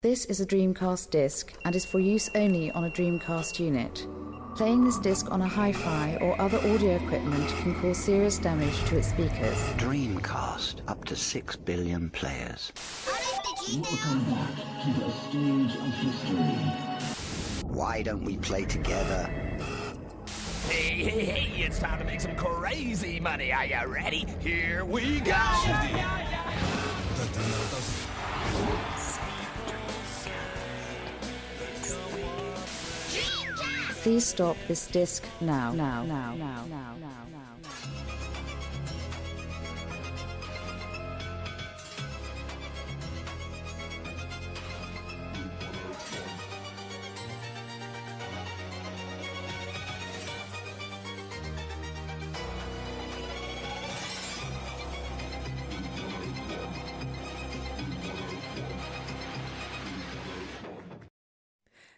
This is a Dreamcast disc and is for use only on a Dreamcast unit. Playing this disc on a hi-fi or other audio equipment can cause serious damage to its speakers. Dreamcast, up to 6 billion players. Welcome back to the stage of history. Why don't we play together? Hey, it's time to make some crazy money. Are you ready? Here we go! Please stop this disc now.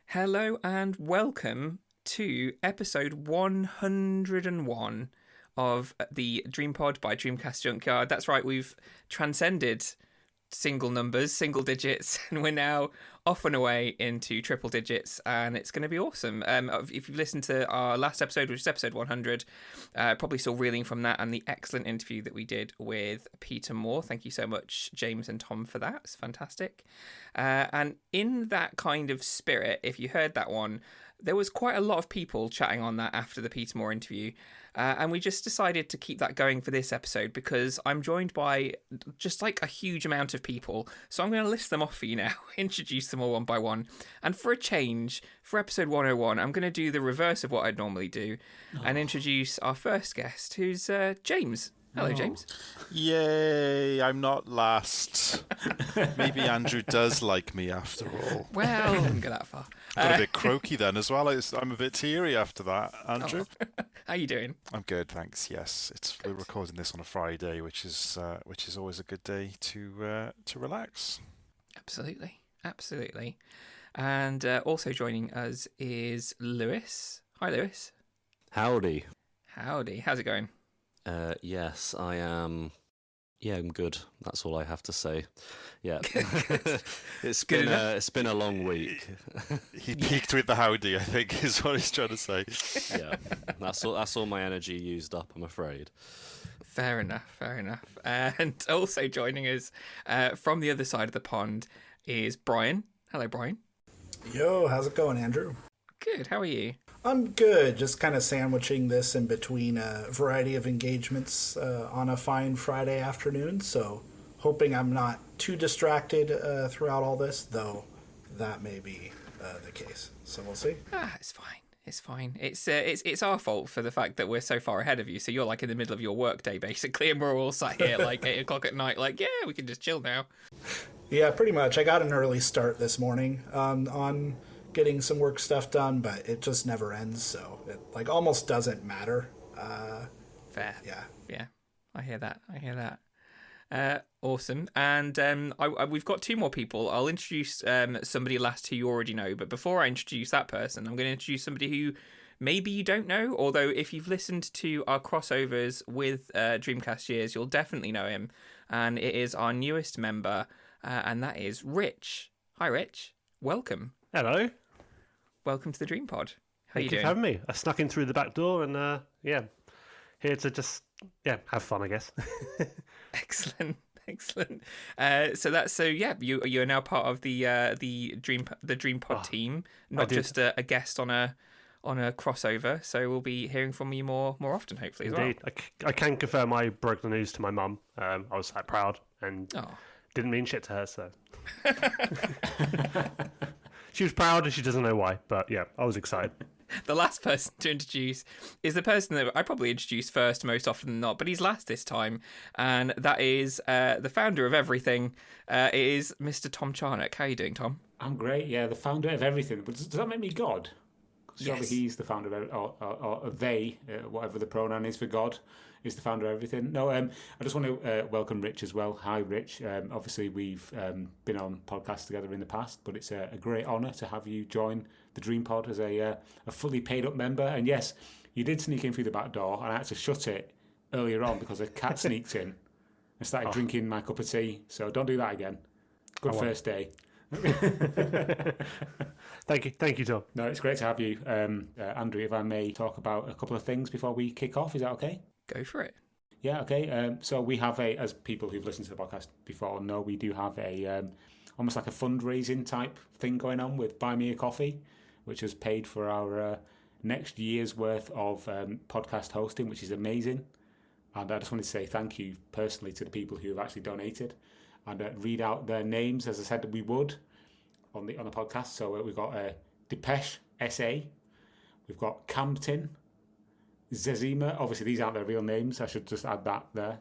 Hello and welcome to episode 101 of the DreamPod by Dreamcast Junkyard. That's right, we've transcended single numbers, single digits, and we're now off and away into triple digits, and it's going to be awesome. If you've listened to our last episode, which is episode 100, probably still reeling from that and the excellent interview that we did with Peter Moore. Thank you so much, James and Tom, for that. It's fantastic. And in that kind of spirit, if you heard that one, there was quite a lot of people chatting on that after the Peter Moore interview. And we just decided to keep that going for this episode because I'm joined by just like a huge amount of people. So I'm going to list them off for you now, introduce them all one by one. And for a change, for episode 101, I'm going to do the reverse of what I'd normally do and introduce our first guest, who's James. Hello, James. Yay, I'm not last. Maybe Andrew does like me after all. Well, I didn't go that far. Got a bit croaky then as well. I'm a bit teary after that, Andrew. Oh. How you doing? I'm good, thanks. Yes, we're recording this on a Friday, which is always a good day to relax. Absolutely. And also joining us is Lewis. Hi, Lewis. Howdy. How's it going? Yes, I am. Yeah, I'm good. That's all I have to say. Yeah, it's been a long week. He peaked with the howdy, I think, is what he's trying to say. Yeah, that's all my energy used up, I'm afraid. Fair enough. And also joining us from the other side of the pond is Brian. Hello, Brian. Yo, how's it going, Andrew? Good. How are you? I'm good. Just kind of sandwiching this in between a variety of engagements on a fine Friday afternoon. So hoping I'm not too distracted throughout all this, though that may be the case. So we'll see. It's fine. It's our fault for the fact that we're so far ahead of you. So you're like in the middle of your work day, basically, and we're all sat here like 8 o'clock at night, like, yeah, we can just chill now. Yeah, pretty much. I got an early start this morning on getting some work stuff done, but it just never ends, so it like almost doesn't matter. Fair. Yeah. I hear that. Awesome. And we've got 2 more people. I'll introduce somebody last who you already know, but before I introduce that person, I'm going to introduce somebody who maybe you don't know, although if you've listened to our crossovers with Dreamcast Years, you'll definitely know him, and it is our newest member, and that is Rich. Hi, Rich. Welcome. Hello. Welcome to the DreamPod. How Thank you for having me. I snuck in through the back door and, here to just, have fun, I guess. Excellent. You are now part of the DreamPod team, not just a guest on a crossover. So we'll be hearing from you more often, hopefully. Indeed. As well. I can confirm I broke the news to my mum. I was that proud and didn't mean shit to her, so. She was proud and she doesn't know why, but yeah, I was excited. The last person to introduce is the person that I probably introduce first most often than not, but he's last this time, and that is the founder of everything. It is Mr. Tom Charnock. How are you doing, Tom? I'm great, yeah, the founder of everything. But does that make me God? Surely Yes. he's the founder of or they, whatever the pronoun is for God, is the founder of everything. No, I just want to welcome Rich as well. Hi, Rich. Obviously, we've been on podcasts together in the past, but it's a great honour to have you join the DreamPod as a fully paid up member. And yes, you did sneak in through the back door, and I had to shut it earlier on because a cat sneaked in and started drinking my cup of tea. So don't do that again. Good first day. Thank you, Tom. No, it's great to have you. Andrew, if I may talk about a couple of things before we kick off, is that okay? Go for it. Yeah, okay. So we have as people who've listened to the podcast before know, we do have a almost like a fundraising type thing going on with Buy Me a Coffee, which has paid for our next year's worth of podcast hosting, which is amazing. And I just wanted to say thank you personally to the people who have actually donated, and read out their names as I said we would on the podcast. So we've got Depeche SA, we've got Campton, Zezima. Obviously, these aren't their real names. I should just add that there.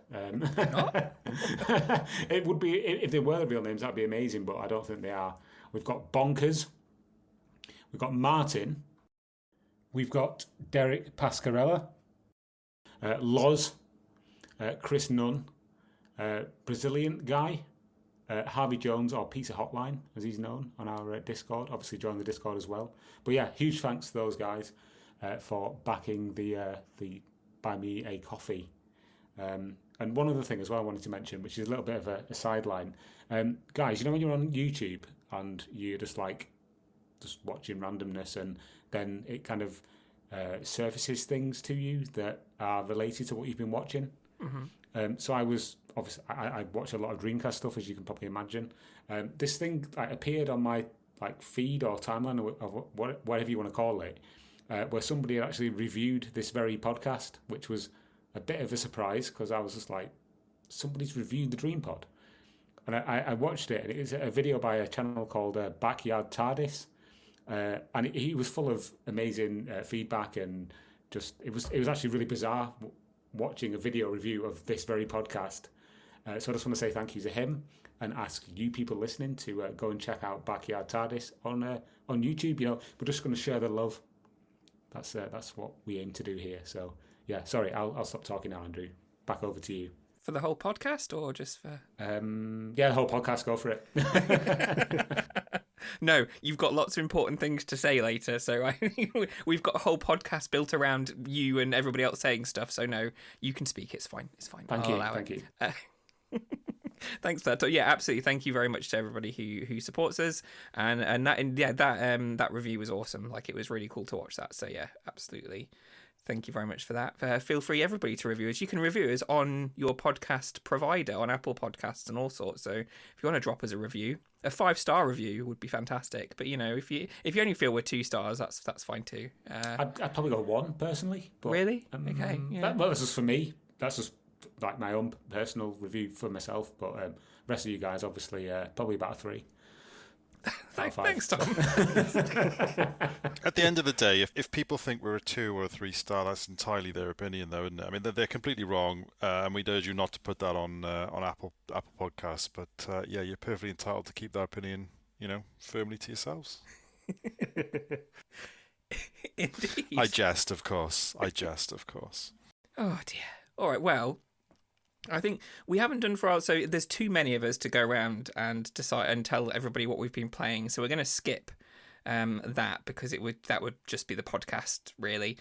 It would be, if they were the real names, that'd be amazing, but I don't think they are. We've got Bonkers. We've got Martin. We've got Derek Pascarella. Loz. Chris Nunn. Brazilian guy. Harvey Jones, or Pizza Hotline, as he's known on our Discord. Obviously, join the Discord as well. But yeah, huge thanks to those guys for backing the Buy Me a Coffee. And one other thing as well I wanted to mention, which is a little bit of a sideline. Guys, you know when you're on YouTube and you're just watching randomness, and then it kind of surfaces things to you that are related to what you've been watching? Mm-hmm. So I watch a lot of Dreamcast stuff, as you can probably imagine. This thing appeared on my feed or timeline, or whatever you want to call it, where somebody had actually reviewed this very podcast, which was a bit of a surprise, because I was just like, somebody's reviewed the DreamPod. And I watched it, and it was a video by a channel called Backyard TARDIS, and he was full of amazing feedback, and just it was actually really bizarre watching a video review of this very podcast. So I just want to say thank you to him, and ask you people listening to go and check out Backyard TARDIS on YouTube. You know, we're just going to share the love. That's what we aim to do here. So yeah, sorry, I'll stop talking now, Andrew. Back over to you. For the whole podcast, or just for? Yeah, the whole podcast. Go for it. No, you've got lots of important things to say later, so we've got a whole podcast built around you and everybody else saying stuff. So no, you can speak. It's fine. It's fine. Thank you. Thanks for that. Yeah, absolutely. Thank you very much to everybody who supports us, and that review was awesome. It was really cool to watch that. So yeah, absolutely. Thank you very much for that. Feel free, everybody, to review us. You can review us on your podcast provider, on Apple Podcasts and all sorts. So if you want to drop us a review, a 5-star review would be fantastic. But if you only feel we're 2 stars, that's fine too. I'd probably go 1 personally. But, really? Okay. Yeah. That's just for me. That's just my own personal review for myself. But the rest of you guys, obviously, probably about a 3. Thanks, Tom. At the end of the day, if people think we're a 2 or a 3-star, that's entirely their opinion, though, isn't it? I mean, they're completely wrong, and we'd urge you not to put that on Apple Podcasts. But yeah, you're perfectly entitled to keep that opinion, firmly to yourselves. Indeed. I jest, of course. Oh dear. All right. Well, I think we haven't done for our, so there's too many of us to go around and decide and tell everybody what we've been playing. So we're going to skip that, because that would just be the podcast, really.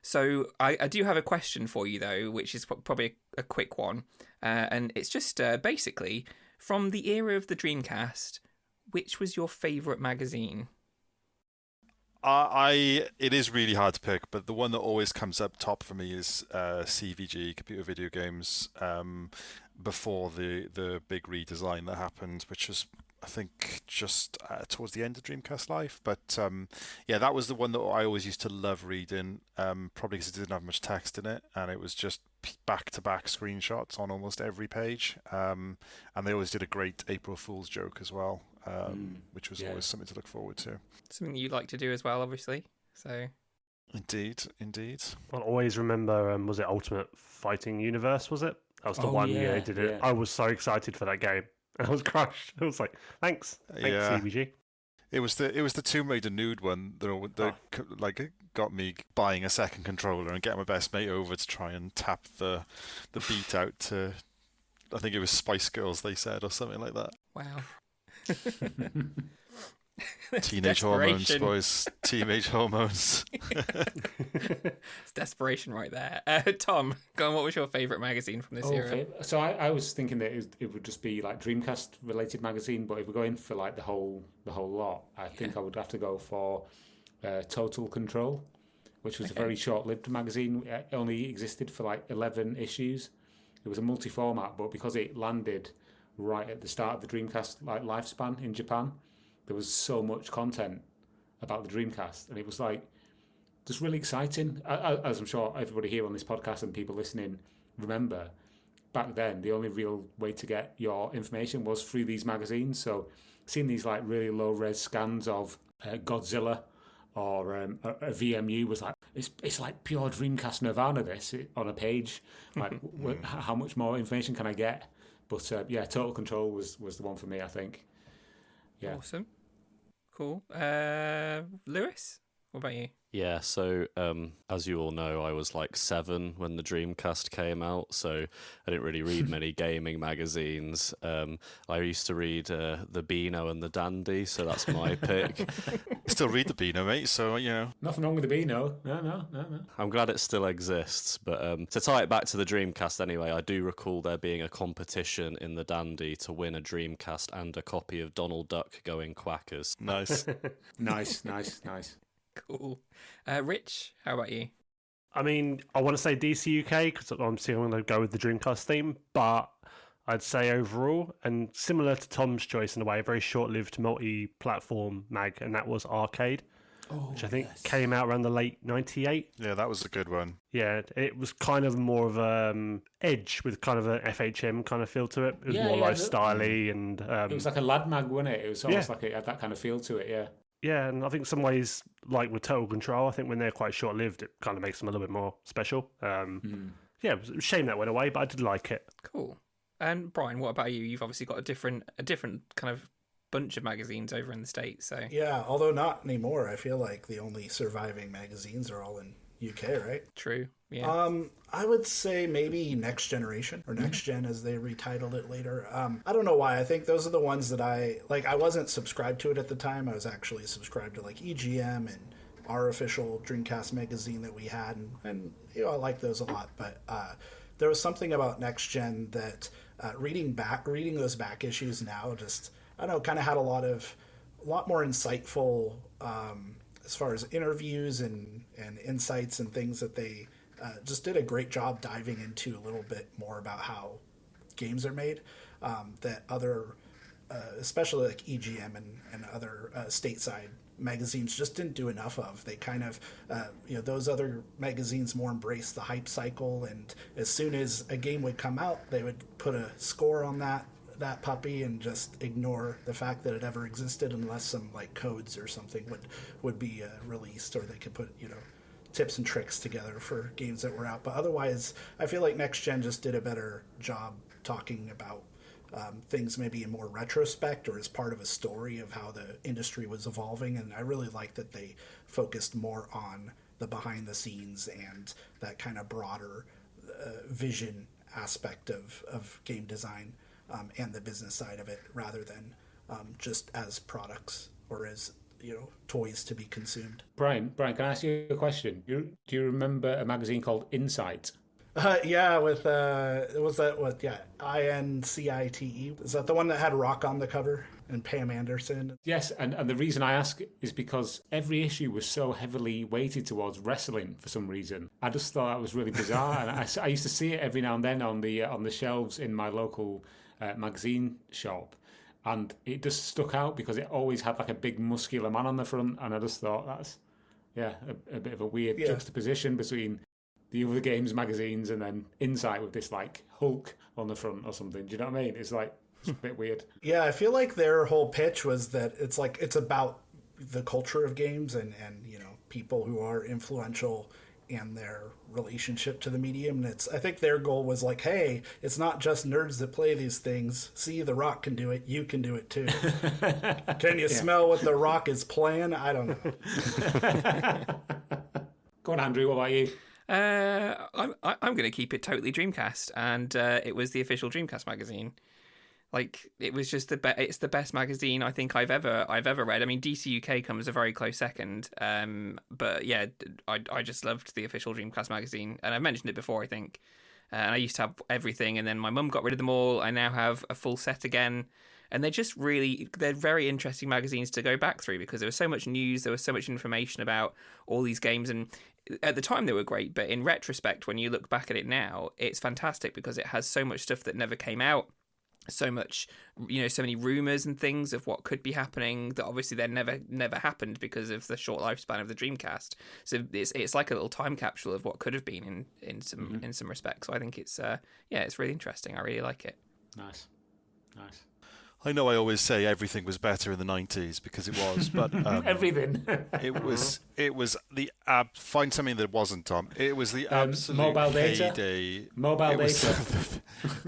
So I do have a question for you though, which is probably a quick one, and it's just basically from the era of the Dreamcast, which was your favourite magazine? It is really hard to pick, but the one that always comes up top for me is CVG, Computer Video Games, before the big redesign that happened, which was, I think, just towards the end of Dreamcast life. But yeah, that was the one that I always used to love reading, probably because it didn't have much text in it, and it was just back-to-back screenshots on almost every page. And they always did a great April Fool's joke as well. Which was always something to look forward to. Something you like to do as well, obviously. So, indeed. I'll always remember. Was it Ultimate Fighting Universe? Was it? That was the one year they did it. Yeah. I was so excited for that game. I was crushed. I was like, thanks, CBG. It was the Tomb Raider nude one that got me buying a second controller and getting my best mate over to try and tap the beat out to. I think it was Spice Girls, they said, or something like that. Wow. Teenage hormones, boys. Teenage hormones. It's desperation right there. Tom, go on, what was your favourite magazine from this era? So I was thinking that it would just be like Dreamcast related magazine, but if we're going for like the whole lot, I think I would have to go for Total Control, which was a very short-lived magazine. It only existed for like 11 issues. It was a multi-format, but because it landed right at the start of the Dreamcast like lifespan in Japan, there was so much content about the Dreamcast, and it was like just really exciting. As I'm sure everybody here on this podcast and people listening remember, back then the only real way to get your information was through these magazines. So seeing these like really low-res scans of Godzilla or a VMU was like, it's like pure Dreamcast Nirvana, this, on a page. Like, how much more information can I get? But Total Control was the one for me, I think. Yeah. Awesome. Cool. Lewis, what about you? Yeah, so as you all know, I was like 7 when the Dreamcast came out, so I didn't really read many gaming magazines. I used to read the Beano and the Dandy, so that's my pick. Still read the Beano, mate, so, Nothing wrong with the Beano. No. I'm glad it still exists, but to tie it back to the Dreamcast anyway, I do recall there being a competition in the Dandy to win a Dreamcast and a copy of Donald Duck Going Quackers. Nice. Nice. Cool. Rich, how about you? I mean, I want to say DC UK because I'm still going to go with the Dreamcast theme, but I'd say overall, and similar to Tom's choice in a way, a very short-lived multi-platform mag, and that was Arcade, which I think came out around the late 98. Yeah, that was a good one. Yeah, it was kind of more of Edge with kind of an FHM kind of feel to it. It was more lifestyle-y and... it was like a lad mag, wasn't it? It was almost like it had that kind of feel to it, yeah. Yeah, and I think some ways, like with Total Control, I think when they're quite short-lived, it kind of makes them a little bit more special. Yeah, it was a shame that went away, but I did like it. Cool. And Brian, what about you? You've obviously got a different kind of bunch of magazines over in the States, so... Yeah, although not anymore. I feel like the only surviving magazines are all in UK, right? True, yeah. I would say maybe Next Generation, or Next Gen as they retitled it later. I don't know why. I think those are the ones that I wasn't subscribed to it at the time. I was actually subscribed to like EGM and our official Dreamcast magazine that we had, and I like those a lot. But there was something about Next Gen that reading those back issues now, just, I don't know, kind of had a lot more insightful as far as interviews and insights and things that they just did a great job diving into a little bit more about how games are made, that other, especially like EGM and other stateside magazines just didn't do enough of. They kind of, those other magazines more embraced the hype cycle, and as soon as a game would come out, they would put a score on that puppy and just ignore the fact that it ever existed unless some like codes or something would be released, or they could put tips and tricks together for games that were out. But otherwise, I feel like Next Gen just did a better job talking about things maybe in more retrospect or as part of a story of how the industry was evolving. And I really like that they focused more on the behind the scenes and that kind of broader vision aspect of game design and the business side of it, rather than just as products or as toys to be consumed. Brian, can I ask you a question? Do you remember a magazine called Insight? Yeah, with was that what? Yeah, INCITE. Is that the one that had Rock on the cover and Pam Anderson? Yes, and the reason I ask is because every issue was so heavily weighted towards wrestling for some reason. I just thought that was really bizarre, and I used to see it every now and then on the shelves in my local magazine shop. And it just stuck out because it always had like a big muscular man on the front, and I just thought that's a bit of a weird juxtaposition between the other games magazines and then Insight with this like Hulk on the front or something. Do you know what I mean? It's a bit weird. Yeah, I feel like their whole pitch was that it's about the culture of games and people who are influential and their relationship to the medium. And I think their goal was like, hey, it's not just nerds that play these things. See, The Rock can do it. You can do it too. Can you smell what The Rock is playing? I don't know. Go on, Andrew. What about you? I'm going to keep it totally Dreamcast, and it was the official Dreamcast magazine. Like, it was just it's the best magazine I think I've ever read. I mean, DC UK comes a very close second. But yeah, I just loved the official Dreamcast magazine, and I've mentioned it before, I think. And I used to have everything, and then my mum got rid of them all. I now have a full set again. And they're very interesting magazines to go back through, because there was so much news, there was so much information about all these games, and at the time they were great, but in retrospect, when you look back at it now, it's fantastic because it has so much stuff that never came out, so much, so many rumors and things of what could be happening that obviously then never happened because of the short lifespan of the Dreamcast. So it's like a little time capsule of what could have been in some respects. So I think it's really interesting. I really like it. Nice. I know I always say everything was better in the 90s, because it was, but everything. it was the find something that wasn't, Tom. It was the absolute mobile data? heyday. Mobile data.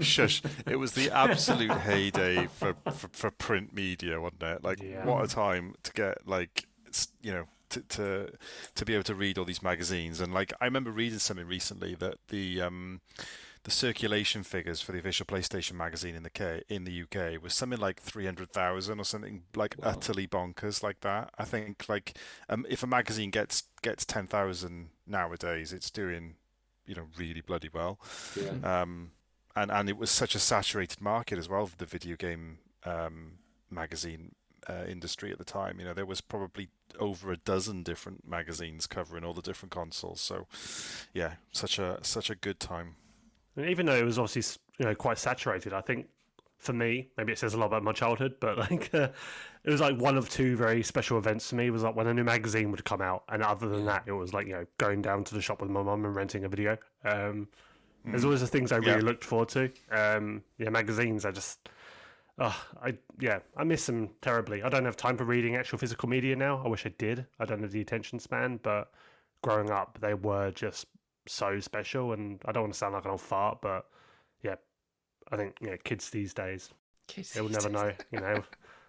Shush! It was the absolute heyday for print media, wasn't it? Like, what a time to get, like, to be able to read all these magazines. And like, I remember reading something recently that the circulation figures for the official PlayStation magazine in the UK was something like 300,000 or something, like utterly bonkers like that. I think, like, if a magazine gets 10,000 nowadays, it's doing, really bloody well. Yeah. And it was such a saturated market as well for the video game magazine industry at the time. There was probably over a dozen different magazines covering all the different consoles. So, yeah, such a good time. And even though it was obviously quite saturated, I think for me, maybe it says a lot about my childhood, but like it was like one of two very special events for me. It was like when a new magazine would come out, and other than that, it was like going down to the shop with my mum and renting a video. There's always the things I really looked forward to. Magazines. I miss them terribly. I don't have time for reading actual physical media now. I wish I did. I don't have the attention span, but growing up, they were just so special. And I don't want to sound like an old fart, but yeah, I think kids these days, they will never know.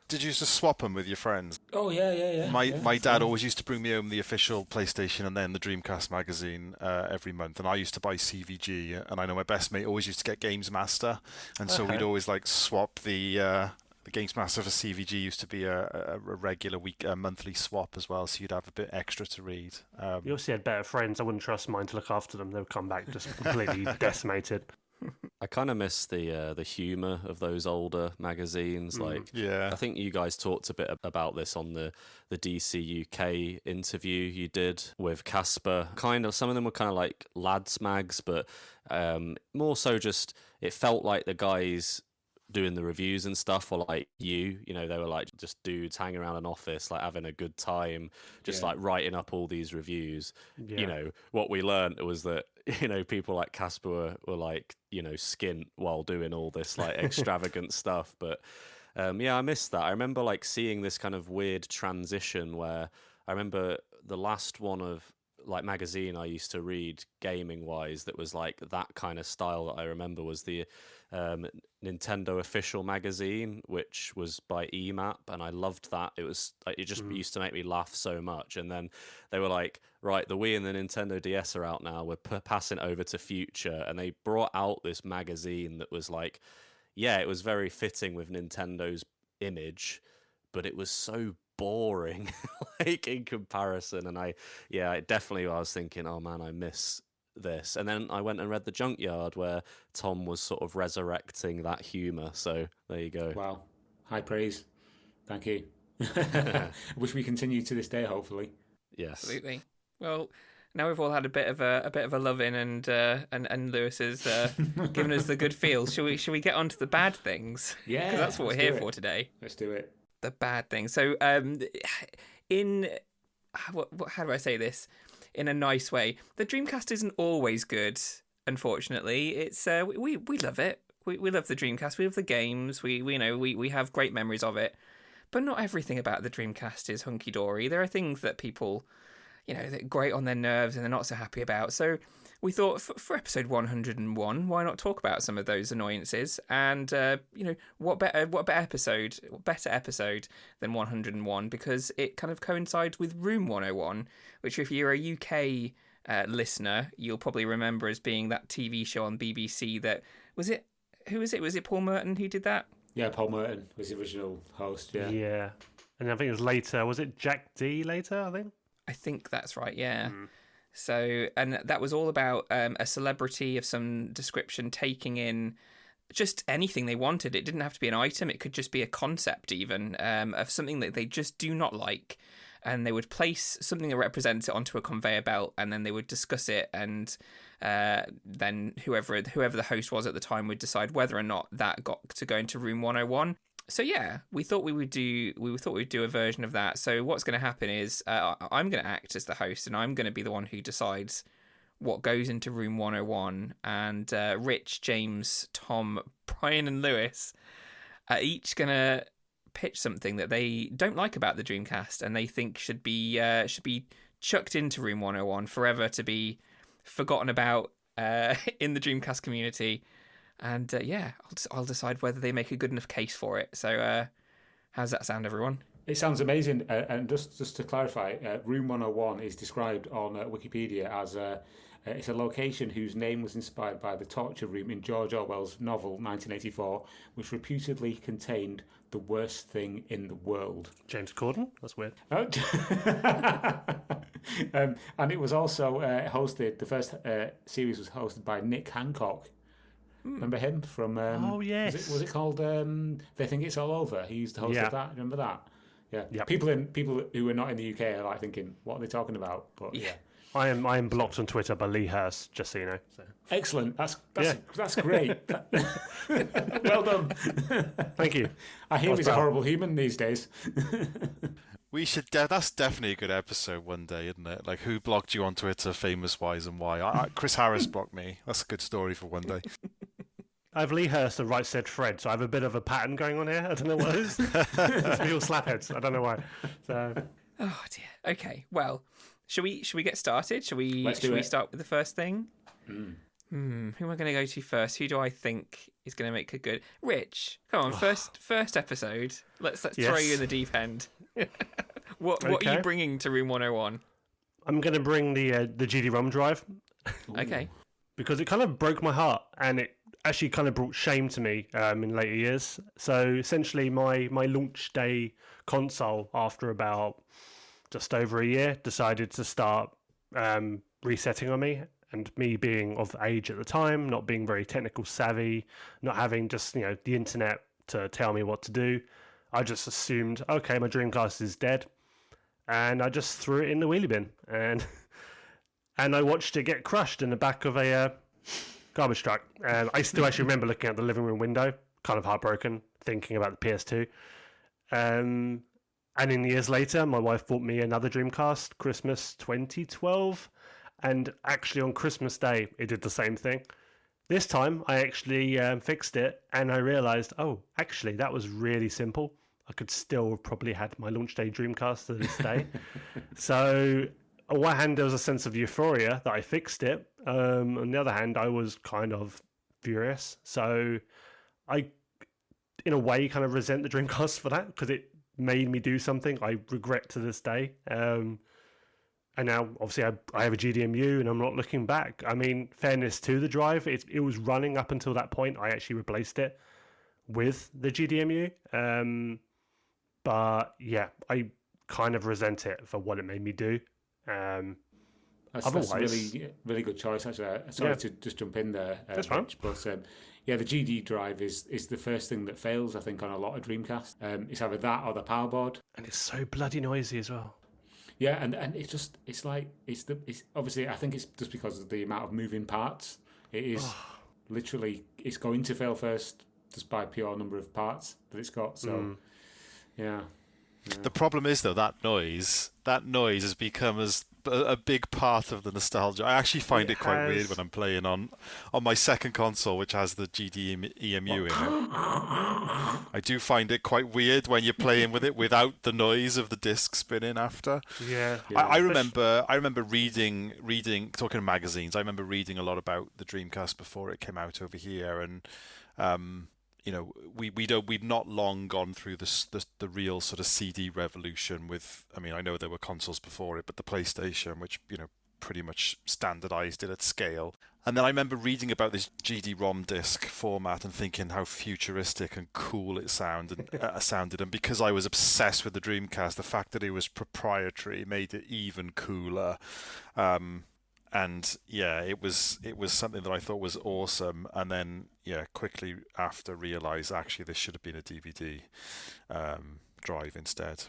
Did you just swap them with your friends? Oh yeah. My dad always used to bring me home the official PlayStation and then the Dreamcast magazine every month, and I used to buy CVG, and I know my best mate always used to get Games Master, and so we'd always like swap the Games Master for CVG. Used to be a regular monthly swap as well, so you'd have a bit extra to read. You obviously had better friends. I wouldn't trust mine to look after them. They would come back just completely decimated. I kind of miss the humour of those older magazines. I think you guys talked a bit about this on the DC UK interview you did with Casper. Kind of, some of them were kind of like lads mags, but more so just it felt like the guys doing the reviews and stuff were like they were like just dudes hanging around an office, like having a good time, just like writing up all these reviews. What we learned was that people like Casper were like skint while doing all this like extravagant stuff. But I missed that. I remember like seeing this kind of weird transition where I remember the last one of like magazine I used to read gaming wise that was like that kind of style that I remember was the Nintendo official magazine, which was by EMAP, and I loved that. It was like, it just used to make me laugh so much. And then they were like, right, the Wii and the Nintendo DS are out now, we're passing over to Future, and they brought out this magazine that was like, it was very fitting with Nintendo's image, but it was so boring like in comparison. And I was thinking, oh man, I miss this. And then I went and read the Junkyard, where Tom was sort of resurrecting that humour. So there you go. Wow, high praise. Thank you. Wish we continue to this day, hopefully. Yes, absolutely. Well, now we've all had a bit of a love in, and Lewis has given us the good feels. Shall we get on to the bad things? Yeah, because that's what we're here for today. Let's do it. The bad things. So, how do I say this in a nice way? The Dreamcast isn't always good, unfortunately. It's we love it. We love the Dreamcast. We love the games. We have great memories of it. But not everything about the Dreamcast is hunky dory. There are things that people, that grate on their nerves and they're not so happy about. So we thought for episode 101, why not talk about some of those annoyances? And what better episode than 101, because it kind of coincides with Room 101, which if you're a UK listener, you'll probably remember as being that TV show on BBC that was it. Who was it? Was it Paul Merton who did that? Yeah, Paul Merton was the original host. Yeah. Yeah. And I think it was later. Was it Jack D later, I think? I think that's right, yeah. So, and that was all about a celebrity of some description taking in just anything they wanted. It didn't have to be an item. It could just be a concept even of something that they just do not like. And they would place something that represents it onto a conveyor belt, and then they would discuss it, and then whoever the host was at the time would decide whether or not that got to go into room 101. So yeah, we thought we'd do a version of that. So what's going to happen is I'm going to act as the host, and I'm going to be the one who decides what goes into room 101. And Rich, James, Tom, Brian, and Lewis are each going to pitch something that they don't like about the Dreamcast, and they think should be chucked into room 101 forever to be forgotten about in the Dreamcast community. And I'll decide whether they make a good enough case for it. So how's that sound, everyone? It sounds amazing. And just to clarify, Room 101 is described on Wikipedia as it's a location whose name was inspired by the torture room in Geroge Orwell's novel 1984, which reputedly contained the worst thing in the world. James Corden? That's weird. Oh. And it was also hosted, the first series was hosted by Nick Hancock. Remember him from? Oh yes. Was it called? They Think It's All Over. He used to host of that. Remember that? Yeah. Yep. People who are not in the UK are like thinking, "What are they talking about?" But yeah. I am blocked on Twitter by Lee Hurst, just so you know. So. Excellent. That's great. Well done. Thank you. I hear he's a horrible human these days. We should. That's definitely a good episode one day, isn't it? Like, who blocked you on Twitter, famous wise, and why? Chris Harris blocked me. That's a good story for one day. I have Lee Hurst and Right Said Fred, so I have a bit of a pattern going on here. I don't know what it is. It's me all slapheads. I don't know why. So. Oh dear. Okay. Well, should we get started? Should we start with the first thing? Who am I going to go to first? Who do I think is going to make a good? Rich, come on, first episode. Let's throw you in the deep end. What are you bringing to Room 101? I'm going to bring the GD-ROM drive. Okay. Because it kind of broke my heart, and it actually kind of brought shame to me in later years. So essentially, my launch day console, after about just over a year, decided to start resetting on me. And me being of age at the time, not being very technical savvy, not having just the internet to tell me what to do, I just assumed, okay, my Dreamcast is dead, and I just threw it in the wheelie bin, and I watched it get crushed in the back of a garbage truck. And I still actually remember looking out the living room window, kind of heartbroken, thinking about the PS2. And in the years later, my wife bought me another Dreamcast, Christmas 2012. And actually on Christmas Day, it did the same thing. This time, I actually fixed it, and I realised, actually, that was really simple. I could still have probably had my launch day Dreamcast to this day. So, on one hand, there was a sense of euphoria that I fixed it. On the other hand, I was kind of furious. So, I, in a way, kind of resent the Dreamcast for that, because it made me do something I regret to this day. And now, obviously, I have a GDMU, and I'm not looking back. I mean, fairness to the drive, it was running up until that point. I actually replaced it with the GDMU. But, yeah, I kind of resent it for what it made me do. That's a really, really good choice, actually. Sorry to just jump in there, That's fine. But the GD drive is the first thing that fails, I think, on a lot of Dreamcast. It's either that or the power board. And it's so bloody noisy as well. Yeah, and it's obviously, I think it's just because of the amount of moving parts. It is literally, it's going to fail first just by pure number of parts that it's got. So, yeah. The problem is, though, that noise has become a big part of the nostalgia. I actually find it quite weird when I'm playing on my second console, which has the GD-EMU in it. I do find it quite weird when you're playing with it without the noise of the disc spinning after. Yeah. I remember reading talking to magazines. I remember reading a lot about the Dreamcast before it came out over here, and we'd not long gone through the real sort of CD revolution with, I mean, I know there were consoles before it, but the PlayStation, which, pretty much standardized it at scale. And then I remember reading about this GD-ROM disc format and thinking how futuristic and cool it sounded. And because I was obsessed with the Dreamcast, the fact that it was proprietary made it even cooler. And yeah, it was something that I thought was awesome. And then quickly after realised actually this should have been a DVD drive instead.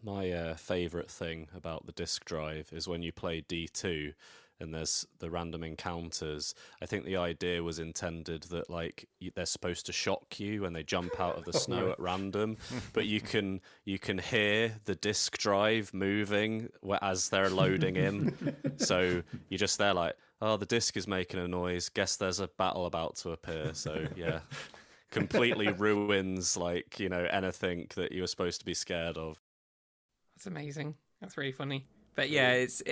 My favourite thing about the disc drive is when you play D2 and there's the random encounters. I think the idea was intended that like they're supposed to shock you when they jump out of the snow at random, but you can hear the disc drive moving as they're loading in. So you're just there like, oh, the disc is making a noise. Guess there's a battle about to appear. So yeah, completely ruins like anything that you were supposed to be scared of. That's amazing. That's really funny. But yeah, it's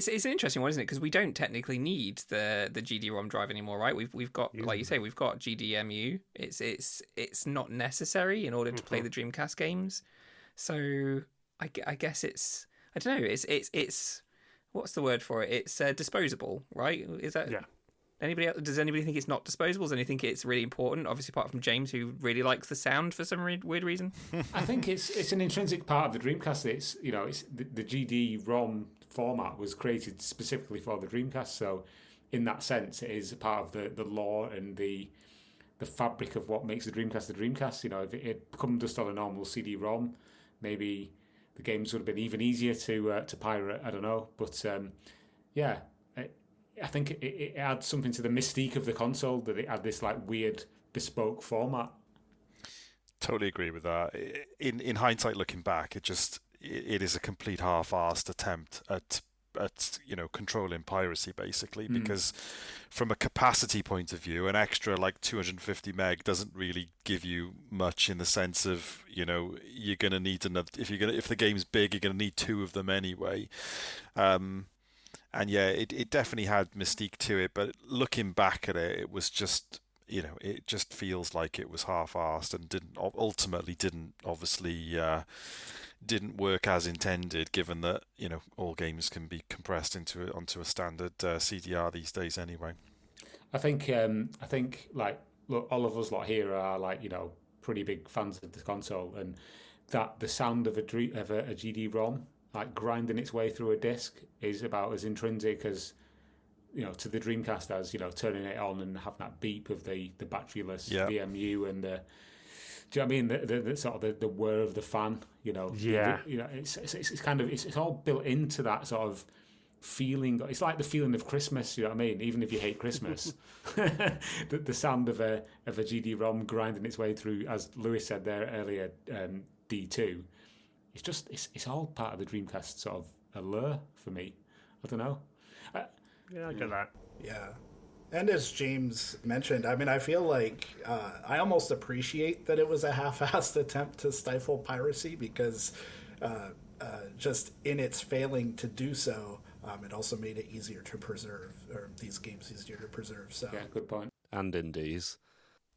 an interesting one, isn't it? Because we don't technically need the GD-ROM drive anymore, right? We've got, like you say, we've got GDMU. It's not necessary in order to play the Dreamcast games. So I guess I don't know. It's what's the word for it? It's disposable, right? Is that anybody else? Does anybody think it's not disposable? Does anybody think it's really important? Obviously, apart from James, who really likes the sound for some weird reason. I think it's an intrinsic part of the Dreamcast. It's the GD-ROM format was created specifically for the Dreamcast. So, in that sense, it is a part of the lore and the fabric of what makes the Dreamcast. If it had come just on a normal CD-ROM, maybe the games would have been even easier to pirate. I don't know, but I think it adds something to the mystique of the console that it had this like weird bespoke format. Totally agree with that. In hindsight, looking back, it is a complete half-assed attempt at controlling piracy, basically, because from a capacity point of view, an extra like 250 meg doesn't really give you much in the sense of you're going to need another. If the game's big, you're going to need two of them anyway. And yeah, it definitely had mystique to it, but looking back at it, it was just, it just feels like it was half-assed and didn't work as intended, given that, all games can be compressed onto a standard CDR these days anyway. I think like, look, all of us lot here are like, pretty big fans of the console, and that the sound of a GD-ROM like grinding its way through a disc is about as intrinsic as to the Dreamcast as turning it on and having that beep of the batteryless VMU and the, do you know what I mean, the sort of the whir of the fan, it's kind of it's all built into that sort of feeling. It's like the feeling of Christmas, you know what I mean, even if you hate Christmas. the sound of a GD-ROM grinding its way through, as Lewis said there earlier, D2. It's all part of the Dreamcast sort of allure for me. I don't know. I get that. Yeah. And as James mentioned, I mean, I feel like I almost appreciate that it was a half-assed attempt to stifle piracy, because just in its failing to do so, it also made it easier to preserve, or these games easier to preserve. So yeah, good point. And indies.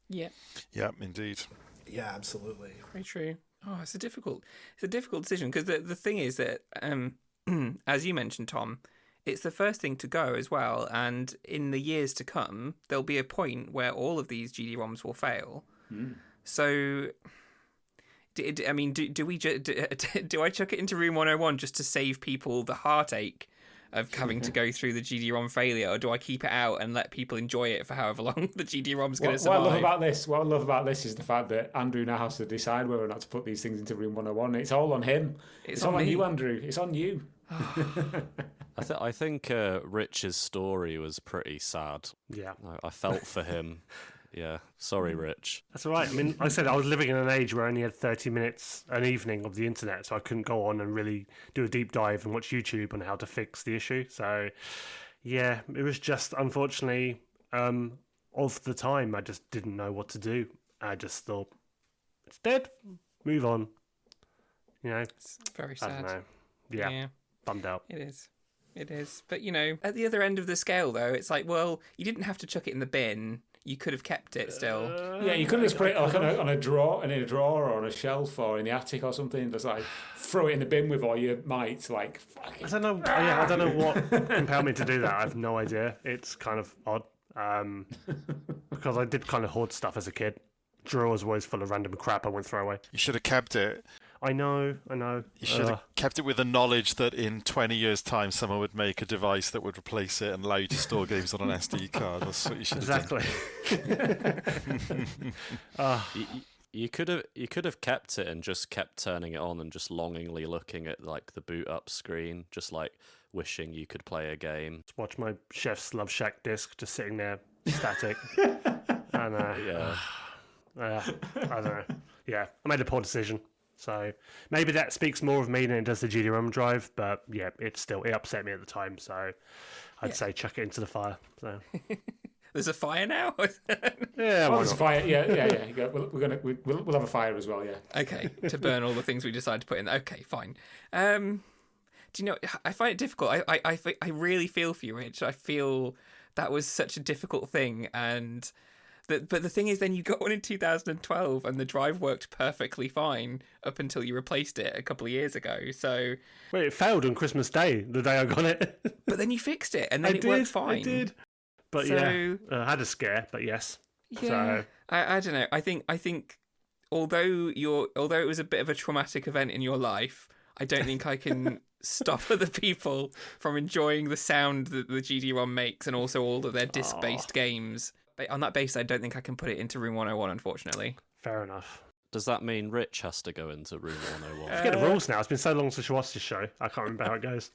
Yeah. Yeah, indeed. Yeah, absolutely. Very true. Oh, it's a difficult decision, because the thing is that, as you mentioned, Tom, it's the first thing to go as well, and in the years to come, there'll be a point where all of these GD-ROMs will fail. So, do I chuck it into Room 101 just to save people the heartache of having to go through the GD-ROM failure, or do I keep it out and let people enjoy it for however long the GD-ROM's going to survive? What I love about this is the fact that Andrew now has to decide whether or not to put these things into Room 101. It's all on him. It's all on you, Andrew. It's on you. I think Rich's story was pretty sad. Yeah. I felt for him. Yeah, sorry, Rich. That's all right. I mean, like I said, I was living in an age where I only had 30 minutes an evening of the internet, so I couldn't go on and really do a deep dive and watch YouTube on how to fix the issue. So, yeah, it was just, unfortunately, of the time, I just didn't know what to do. I just thought, it's dead, move on. It's very sad. I don't know. Yeah. Bummed out. It is. But, at the other end of the scale, though, it's like, well, you didn't have to chuck it in the bin. you could have kept it still. Yeah, you could have just put it like on a drawer, in a drawer, or on a shelf, or in the attic or something. Just like throw it in the bin with all your might. Like, I don't know. Yeah, I don't know what compelled me to do that. I have no idea. It's kind of odd because I did kind of hoard stuff as a kid. Drawers were always full of random crap I wouldn't throw away. You should have kept it. I know. You should have kept it with the knowledge that in 20 years' time someone would make a device that would replace it and allow you to store games on an SD card. That's what you should have done. Exactly. You could have kept it and just kept turning it on and just longingly looking at like the boot up screen, just like wishing you could play a game. Watch my Chef's Love Shack disc just sitting there static. And I don't know. Yeah, I made a poor decision. So maybe that speaks more of me than it does the GD-ROM drive, but yeah, it upset me at the time. So I'd say chuck it into the fire. So there's a fire now. Yeah, there's a fire. Yeah. We'll have a fire as well. Yeah. Okay, to burn all the things we decide to put in. Okay, fine. Do you know? I find it difficult. I really feel for you, Rich. I feel that was such a difficult thing, and. But the thing is, then you got one in 2012, and the drive worked perfectly fine up until you replaced it a couple of years ago. So, wait, it failed on Christmas Day, the day I got it. But then you fixed it, and then it worked fine. I did. But I had a scare. But yes. Yeah. So. I don't know. I think although it was a bit of a traumatic event in your life, I don't think I can stop other people from enjoying the sound that the GD-ROM makes, and also all of their disc-based games. On that basis, I don't think I can put it into Room 101, unfortunately. Fair enough. Does that mean Rich has to go into Room 101? I forget the rules now. It's been so long since I watched this show. I can't remember how it goes.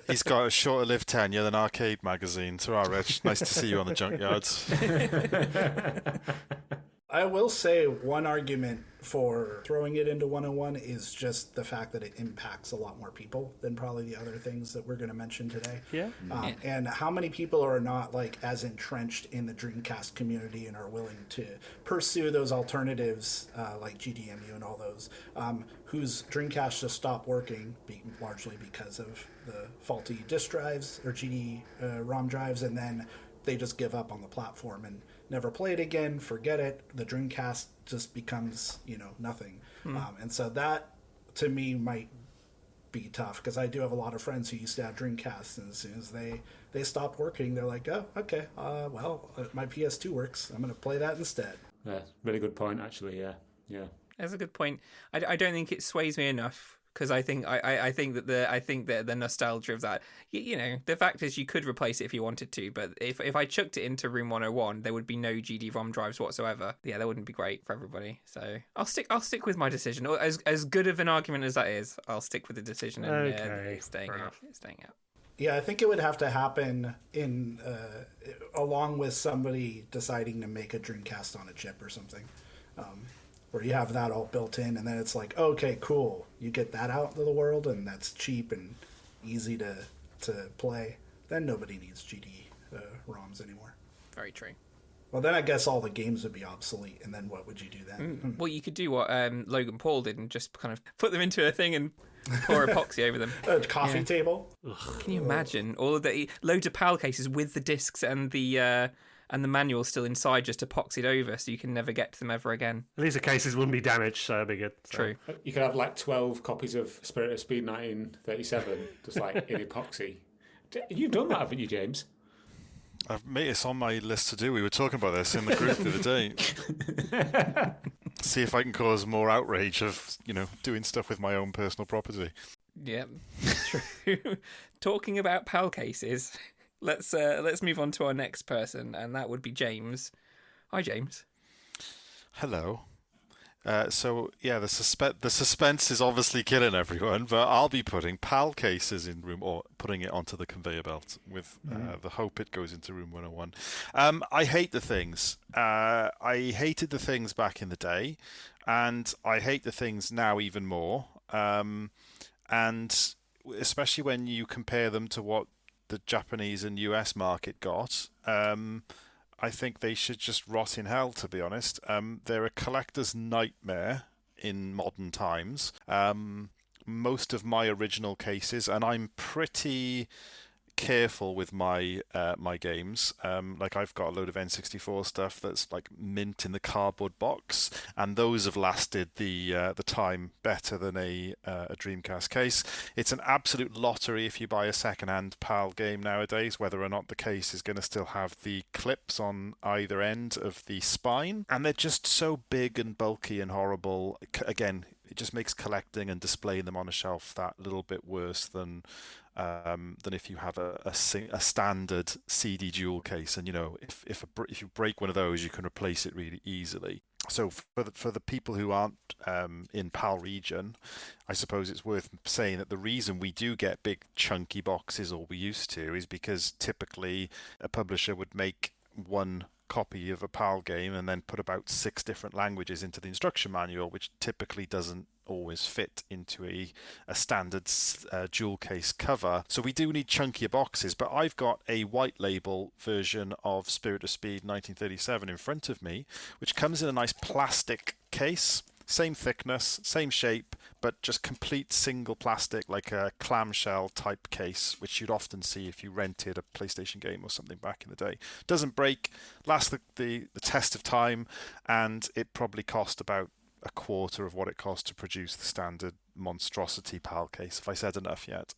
He's got a shorter-lived tenure than Arcade Magazine. Ta-ra, Rich. Nice to see you on the Junkyard. I will say one argument for throwing it into 101 is just the fact that it impacts a lot more people than probably the other things that we're going to mention today. Yeah. And how many people are not like as entrenched in the Dreamcast community and are willing to pursue those alternatives like GDMU and all those, whose Dreamcast just stopped working largely because of the faulty disk drives or GD-ROM drives, and then they just give up on the platform and never play it again, forget it. The Dreamcast just becomes, nothing. And so that, to me, might be tough, because I do have a lot of friends who used to have Dreamcasts, and as soon as they stopped working, they're like, oh, okay, my PS2 works. I'm going to play that instead. Yeah, really good point, actually, yeah. That's a good point. I don't think it sways me enough, because I think that the nostalgia of that, the fact is you could replace it if you wanted to, but if I chucked it into Room 101, there would be no GD-ROM drives whatsoever. Yeah, that wouldn't be great for everybody. So I'll stick with my decision. As good of an argument as that is, I'll stick with the decision and staying out. Yeah, I think it would have to happen in along with somebody deciding to make a Dreamcast on a chip or something. Where you have that all built in, and then it's like, okay, cool, you get that out into the world, and that's cheap and easy to play. Then nobody needs GD-ROMs anymore. Very true. Well, then I guess all the games would be obsolete, and then what would you do then? Well, you could do what Logan Paul did and just kind of put them into a thing and pour epoxy over them. A coffee table? Ugh. Can you imagine all of the loads of PAL cases with the discs and the manual still inside, just epoxied over, so you can never get to them ever again. At least the cases wouldn't be damaged, so that'd be good. So. True. You could have like 12 copies of Spirit of Speed 1937, just like in epoxy. You've done that, haven't you, James? It's on my list to do. We were talking about this in the group the other day. See if I can cause more outrage of, doing stuff with my own personal property. Yeah, true. Talking about PAL cases... Let's move on to our next person, and that would be James. Hi, James. Hello. The suspense is obviously killing everyone, but I'll be putting PAL cases in room, or putting it onto the conveyor belt with the hope it goes into Room 101. I hate the things. I hated the things back in the day, and I hate the things now even more. And especially when you compare them to what the Japanese and US market got, I think they should just rot in hell, to be honest. They're a collector's nightmare in modern times. Most of my original cases, and I'm pretty careful with my my games. Like I've got a load of N64 stuff that's like mint in the cardboard box, and those have lasted the time better than a Dreamcast case. It's an absolute lottery if you buy a second-hand PAL game nowadays, whether or not the case is going to still have the clips on either end of the spine, and they're just so big and bulky and horrible. Again, it just makes collecting and displaying them on a shelf that little bit worse than if you have a standard CD dual case. And if you break one of those, you can replace it really easily. So for the people who aren't in PAL region, I suppose it's worth saying that the reason we do get big chunky boxes, or we used to, is because typically a publisher would make one copy of a PAL game and then put about 6 different languages into the instruction manual, which typically doesn't always fit into a standard dual case cover. So we do need chunkier boxes, but I've got a white label version of Spirit of Speed 1937 in front of me, which comes in a nice plastic case. Same thickness, same shape, but just complete single plastic, like a clamshell type case, which you'd often see if you rented a PlayStation game or something back in the day. Doesn't break, lasts the test of time, and it probably cost about a quarter of what it cost to produce the standard monstrosity PAL case, if I said enough yet.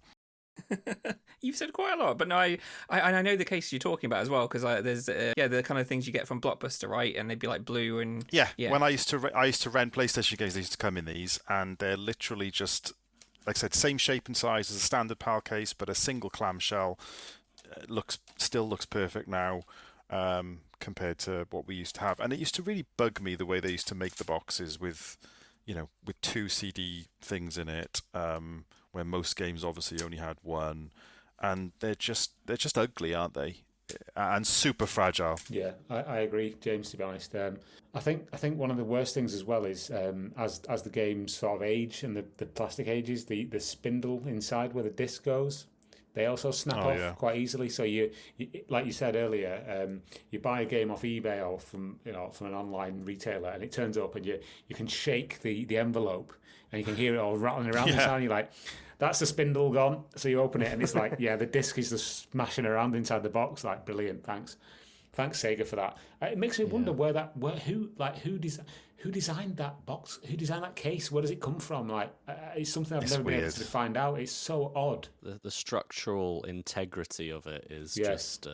You've said quite a lot, but no, I know the case you're talking about as well, because there's the kind of things you get from Blockbuster, right? And they'd be like blue and yeah. When I used to rent PlayStation games, they used to come in these, and they're literally just, like I said, same shape and size as a standard PAL case, but a single clamshell. Still looks perfect now, compared to what we used to have. And it used to really bug me the way they used to make the boxes with 2 CD things in it, where most games obviously only had one, and they're just ugly, aren't they? And super fragile. Yeah, I agree, James. To be honest, I think one of the worst things as well is as the games sort of age and the plastic ages, the spindle inside where the disc goes, they also snap off quite easily. So you like you said earlier, you buy a game off eBay or from an online retailer, and it turns up, and you can shake the envelope, and you can hear it all rattling around inside. And you're like, that's the spindle gone. So you open it, and it's like, yeah, the disc is just smashing around inside the box. Like, brilliant, thanks Sega for that. It makes me wonder who designed that box? Who designed that case? Where does it come from? Like, it's something I've never been able to find out. It's so odd. The structural integrity of it is just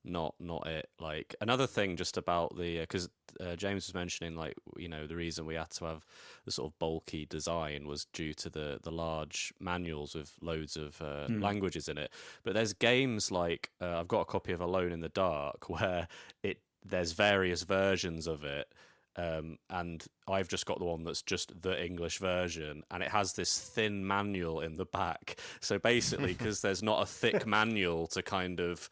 not it. Like, another thing just about the because James was mentioning, like, the reason we had to have the sort of bulky design was due to the large manuals with loads of languages in it. But there's games like I've got a copy of Alone in the Dark where there's various versions of it. And I've just got the one that's just the English version, and it has this thin manual in the back. So basically, because there's not a thick manual to kind of,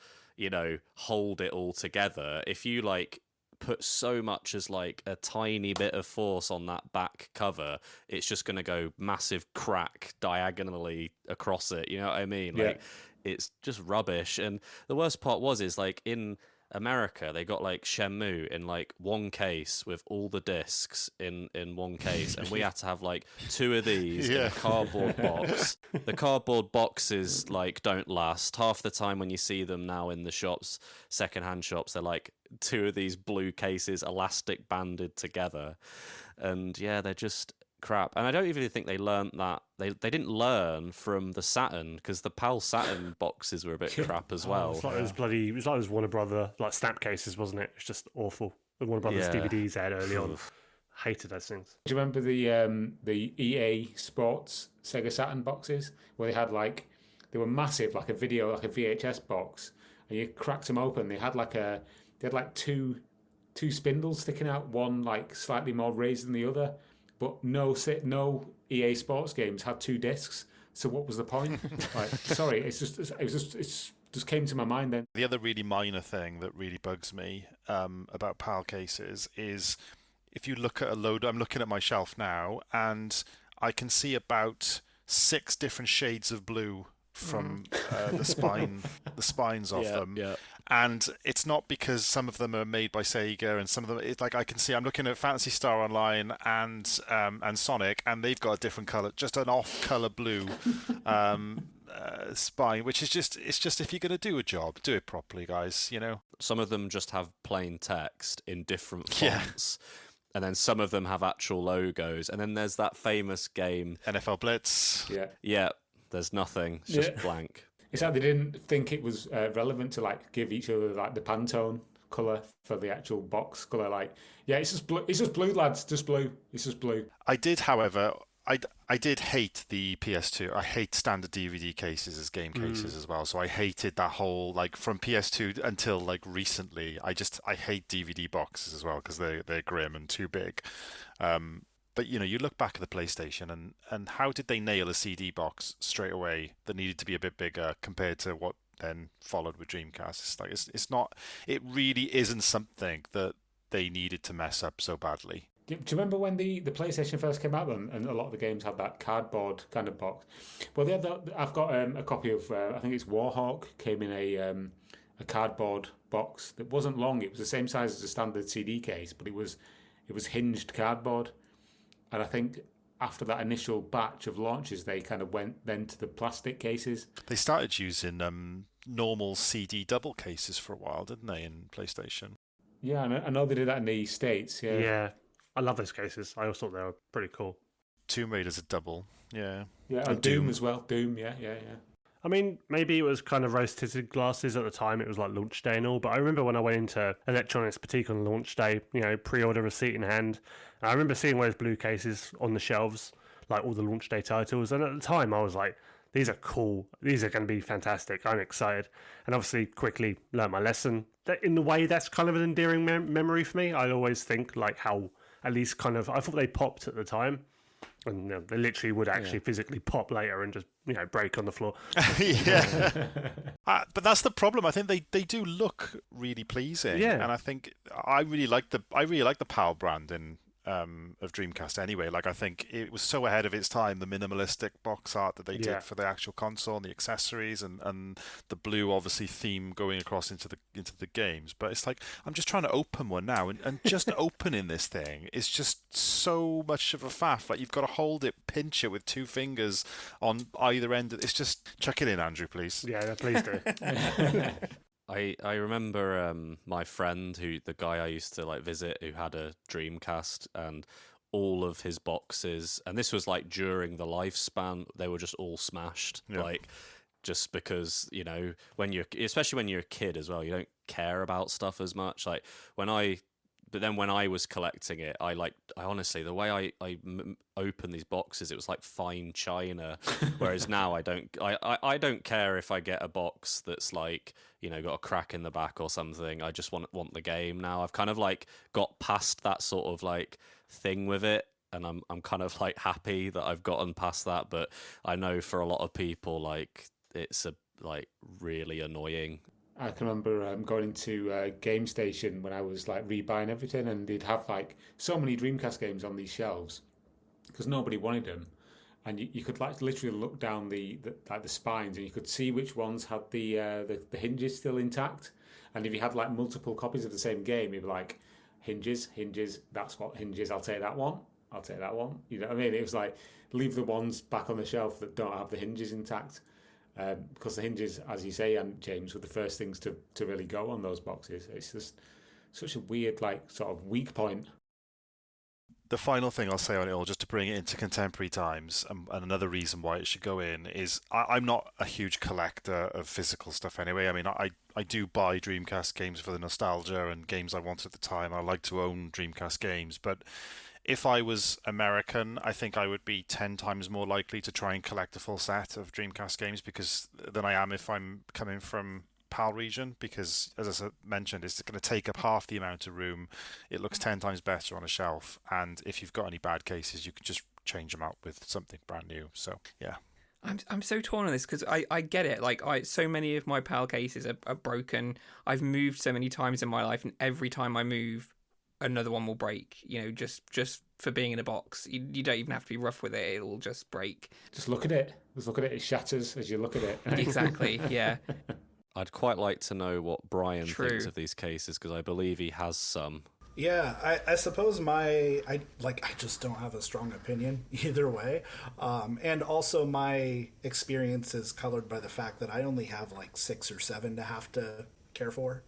hold it all together, if you like put so much as like a tiny bit of force on that back cover, it's just going to go massive crack diagonally across it. You know what I mean? Like, it's just rubbish. And the worst part is like in America, they got like Shenmue in like one case with all the discs in one case, and we had to have like 2 of these in a cardboard box. The cardboard boxes like don't last. Half the time when you see them now in the shops, secondhand shops, they're like 2 of these blue cases elastic banded together, and they're just crap. And I don't even think they learned that. They didn't learn from the Saturn, because the PAL Saturn boxes were a bit crap as well. It's like it was those Warner Brother like snap cases, wasn't it? It's just awful. The Warner Brothers DVDs they had early on. Hated those things. Do you remember the EA Sports Sega Saturn boxes where they had they were massive, like a VHS box, and you cracked them open. They had two spindles sticking out, one like slightly more raised than the other. But no EA Sports games had 2 discs. So what was the point? Sorry, it just came to my mind then. The other really minor thing that really bugs me about PAL cases is if you look at a load. I'm looking at my shelf now, and I can see about 6 different shades of blue from the spines of them. Yeah. And it's not because some of them are made by Sega and some of them, it's like I can see, I'm looking at Phantasy Star Online and Sonic, and they've got a different color, just an off color blue. spine, which is just if you're going to do a job, do it properly, guys. You know, some of them just have plain text in different fonts. And then some of them have actual logos. And then there's that famous game, NFL Blitz. Yeah, there's nothing. It's just blank. It's like they didn't think it was relevant to like give each other like the Pantone colour for the actual box colour. Like, yeah, it's just blue, lads. Just blue. It's just blue. I did, however, I did hate the PS2. I hate standard DVD cases as game cases as well. So I hated that whole, like, from PS2 until like recently. I hate DVD boxes as well because they're grim and too big. But you know, you look back at the PlayStation and how did they nail a CD box straight away that needed to be a bit bigger compared to what then followed with Dreamcast? It's not. It really isn't something that they needed to mess up so badly. Do you remember when the PlayStation first came out and a lot of the games had that cardboard kind of box? Well, they had that. I've got a copy of, I think it's Warhawk, came in a cardboard box that wasn't long. It was the same size as a standard CD case, but it was hinged cardboard. And I think after that initial batch of launches, they kind of went then to the plastic cases. They started using normal CD double cases for a while, didn't they, in PlayStation? Yeah, I know they did that in the States. Yeah. I love those cases. I always thought they were pretty cool. Tomb Raider's a double, yeah. Yeah, and Doom as well. Doom, yeah. I mean, maybe it was kind of rose-tinted glasses at the time. It was like launch day and all. But I remember when I went into Electronics Boutique on launch day, you know, pre-order receipt in hand. And I remember seeing those blue cases on the shelves, like all the launch day titles. And at the time, I was like, these are cool. These are going to be fantastic. I'm excited. And obviously quickly learned my lesson. In a way, that's kind of an endearing memory for me. I always think like how... At least kind of, I thought they popped at the time, and you know, they literally would actually physically pop later and just, you know, break on the floor. Yeah, but that's the problem. I think they do look really pleasing, and I think I really like the PAL brand of Dreamcast anyway. Like, I think it was so ahead of its time, the minimalistic box art that they did for the actual console and the accessories and the blue obviously theme going across into the games. But it's like, I'm just trying to open one now and just opening this thing is just so much of a faff. Like, you've got to hold it, pinch it with two fingers on either end. It's just, chuck it in, Andrew, please. Yeah, please do. I remember my friend, the guy I used to like visit, who had a Dreamcast, and all of his boxes, and this was like during the lifespan, they were just all smashed. Like, just because, you know, especially when you're a kid as well, you don't care about stuff as much. Like but then when I was collecting it, I honestly, the way I open these boxes, it was like fine china. Whereas now I don't care if I get a box that's like, you know, got a crack in the back or something. I just want the game now. I've kind of like got past that sort of like thing with it, and I'm kind of like happy that I've gotten past that. But I know for a lot of people, like, it's like really annoying. I can remember going into Game Station when I was like rebuying everything, and they'd have like so many Dreamcast games on these shelves because nobody wanted them, and you could like literally look down the spines, and you could see which ones had the hinges still intact. And if you had like multiple copies of the same game, you'd be like, hinges, that's what hinges. I'll take that one. You know what I mean? It was like, leave the ones back on the shelf that don't have the hinges intact. Because the hinges, as you say, and James, were the first things to really go on those boxes. It's just such a weird, like, sort of weak point. The final thing I'll say on it all, just to bring it into contemporary times, and another reason why it should go in, is I'm not a huge collector of physical stuff anyway. I mean, I do buy Dreamcast games for the nostalgia and games I want at the time. I like to own Dreamcast games, but if I was American, I think I would be 10 times more likely to try and collect a full set of Dreamcast games than I am if I'm coming from PAL region, because, as I mentioned, it's going to take up half the amount of room. It looks 10 times better on a shelf, and if you've got any bad cases, you can just change them out with something brand new. So, yeah. I'm so torn on this because I get it. Like, so many of my PAL cases are broken. I've moved so many times in my life, and every time I move, another one will break, you know, just for being in a box. You don't even have to be rough with it, it'll just break. Just look at it. It shatters as you look at it. Exactly, yeah. I'd quite like to know what Brian thinks of these cases, because I believe he has some. Yeah, I suppose I just don't have a strong opinion either way. And also my experience is colored by the fact that I only have like 6 or 7 to have to care for.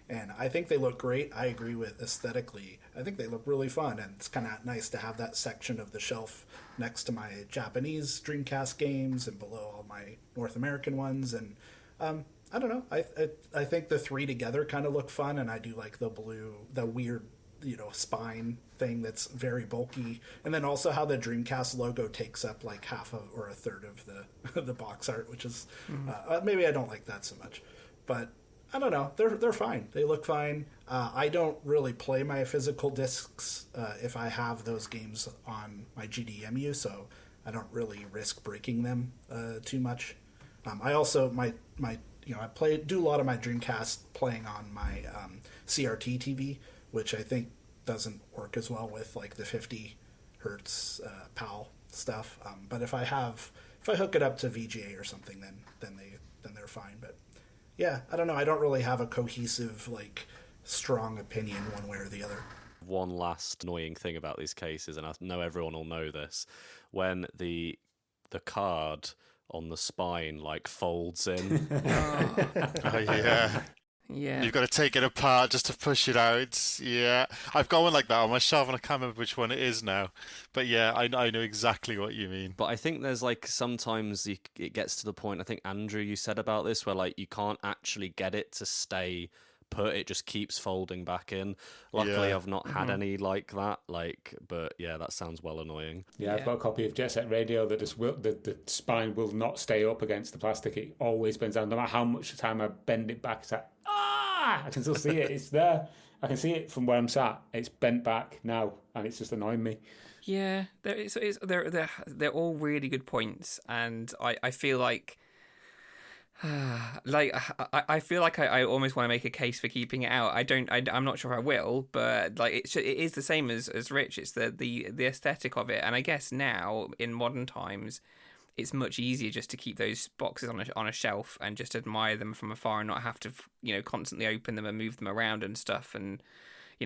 And I think they look great. I agree with aesthetically. I think they look really fun, and it's kind of nice to have that section of the shelf next to my Japanese Dreamcast games and below all my North American ones. And I don't know. I think the 3 together kind of look fun, and I do like the weird, spine thing that's very bulky, and then also how the Dreamcast logo takes up like half of or a third of the box art, which is maybe I don't like that so much, but I don't know. They're fine. They look fine. I don't really play my physical discs if I have those games on my GDEMU, so I don't really risk breaking them too much. I also I do a lot of my Dreamcast playing on my CRT TV, which I think doesn't work as well with like the 50 hertz PAL stuff. But if I hook it up to VGA or something, then they're fine. But yeah, I don't know. I don't really have a cohesive, like, strong opinion one way or the other. One last annoying thing about these cases, and I know everyone will know this, when the card on the spine like folds in. Oh yeah. Yeah. You've got to take it apart just to push it out. Yeah. I've got one like that on my shelf, and I can't remember which one it is now. But yeah, I know exactly what you mean. But I think there's like sometimes it gets to the point, I think, Andrew, you said about this, where like you can't actually get it to stay put. It just keeps folding back in. Luckily, I've not had any like that. But yeah, that sounds well annoying. Yeah, I've got a copy of Jet Set Radio that the spine will not stay up against the plastic. It always bends down. No matter how much time I bend it back, it's like, I can still see it. It's there. I can see it from where I'm sat. It's bent back now, and it's just annoying me. Yeah, they're all really good points, and I feel like I feel like I almost want to make a case for keeping it out. I'm not sure I will, but like it is the same as Rich. It's the aesthetic of it, and I guess now in modern times, it's much easier just to keep those boxes on a shelf and just admire them from afar and not have to constantly open them and move them around and stuff. And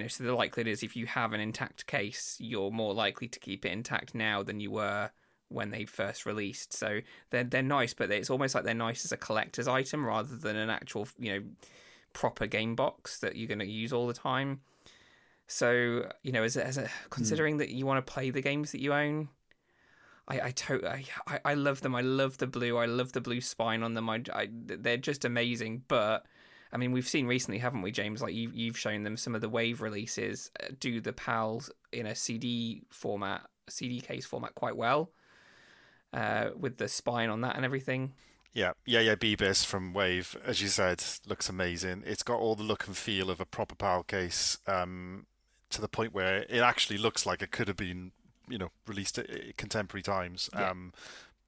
so the likelihood is if you have an intact case, you're more likely to keep it intact now than you were when they first released. So they're nice, but it's almost like they're nice as a collector's item rather than an actual proper game box that you're going to use all the time. So considering that you want to play the games that you own, I love them. I love the blue. I love the blue spine on them. They're just amazing. But I mean, we've seen recently, haven't we, James? Like you've shown them some of the Wave releases do the PALs in a CD case format quite well, with the spine on that and everything. Yeah. Beebis from Wave, as you said, looks amazing. It's got all the look and feel of a proper PAL case, to the point where it actually looks like it could have been released at contemporary times,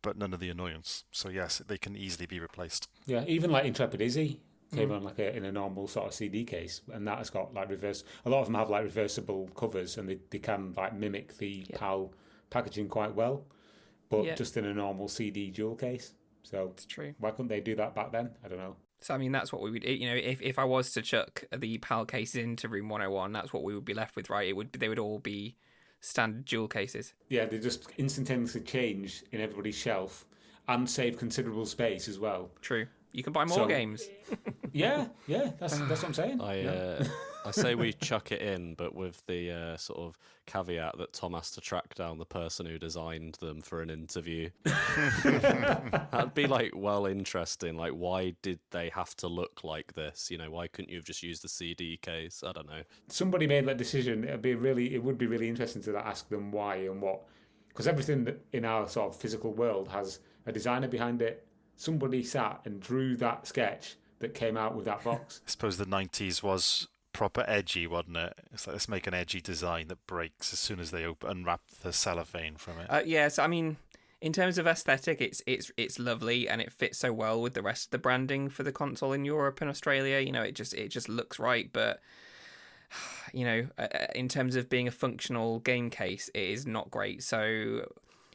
but none of the annoyance. So yes, they can easily be replaced. Yeah, even like Intrepid Izzy came on in a normal sort of CD case, and that has got like reverse. A lot of them have like reversible covers, and they can like mimic the PAL packaging quite well, but just in a normal CD jewel case. So it's true. Why couldn't they do that back then? I don't know. So I mean, that's what we would, if I was to chuck the PAL cases into Room 101, that's what we would be left with, right? They would all be standard jewel cases. Yeah, they just instantaneously change in everybody's shelf and save considerable space as well. True. You can buy more games. yeah, that's what I'm saying. I say we chuck it in, but with the sort of caveat that Tom has to track down the person who designed them for an interview. That'd be interesting. Like, why did they have to look like this? Why couldn't you have just used the CD case? I don't know. Somebody made that decision. It would be really interesting to ask them why and what, because everything in our sort of physical world has a designer behind it. Somebody sat and drew that sketch that came out with that box. I suppose the 90s was proper edgy, wasn't it? It's like, let's make an edgy design that breaks as soon as they unwrap the cellophane from it. Yes, I mean, in terms of aesthetic, it's lovely, and it fits so well with the rest of the branding for the console in Europe and Australia. It just looks right, but in terms of being a functional game case, it is not great. So,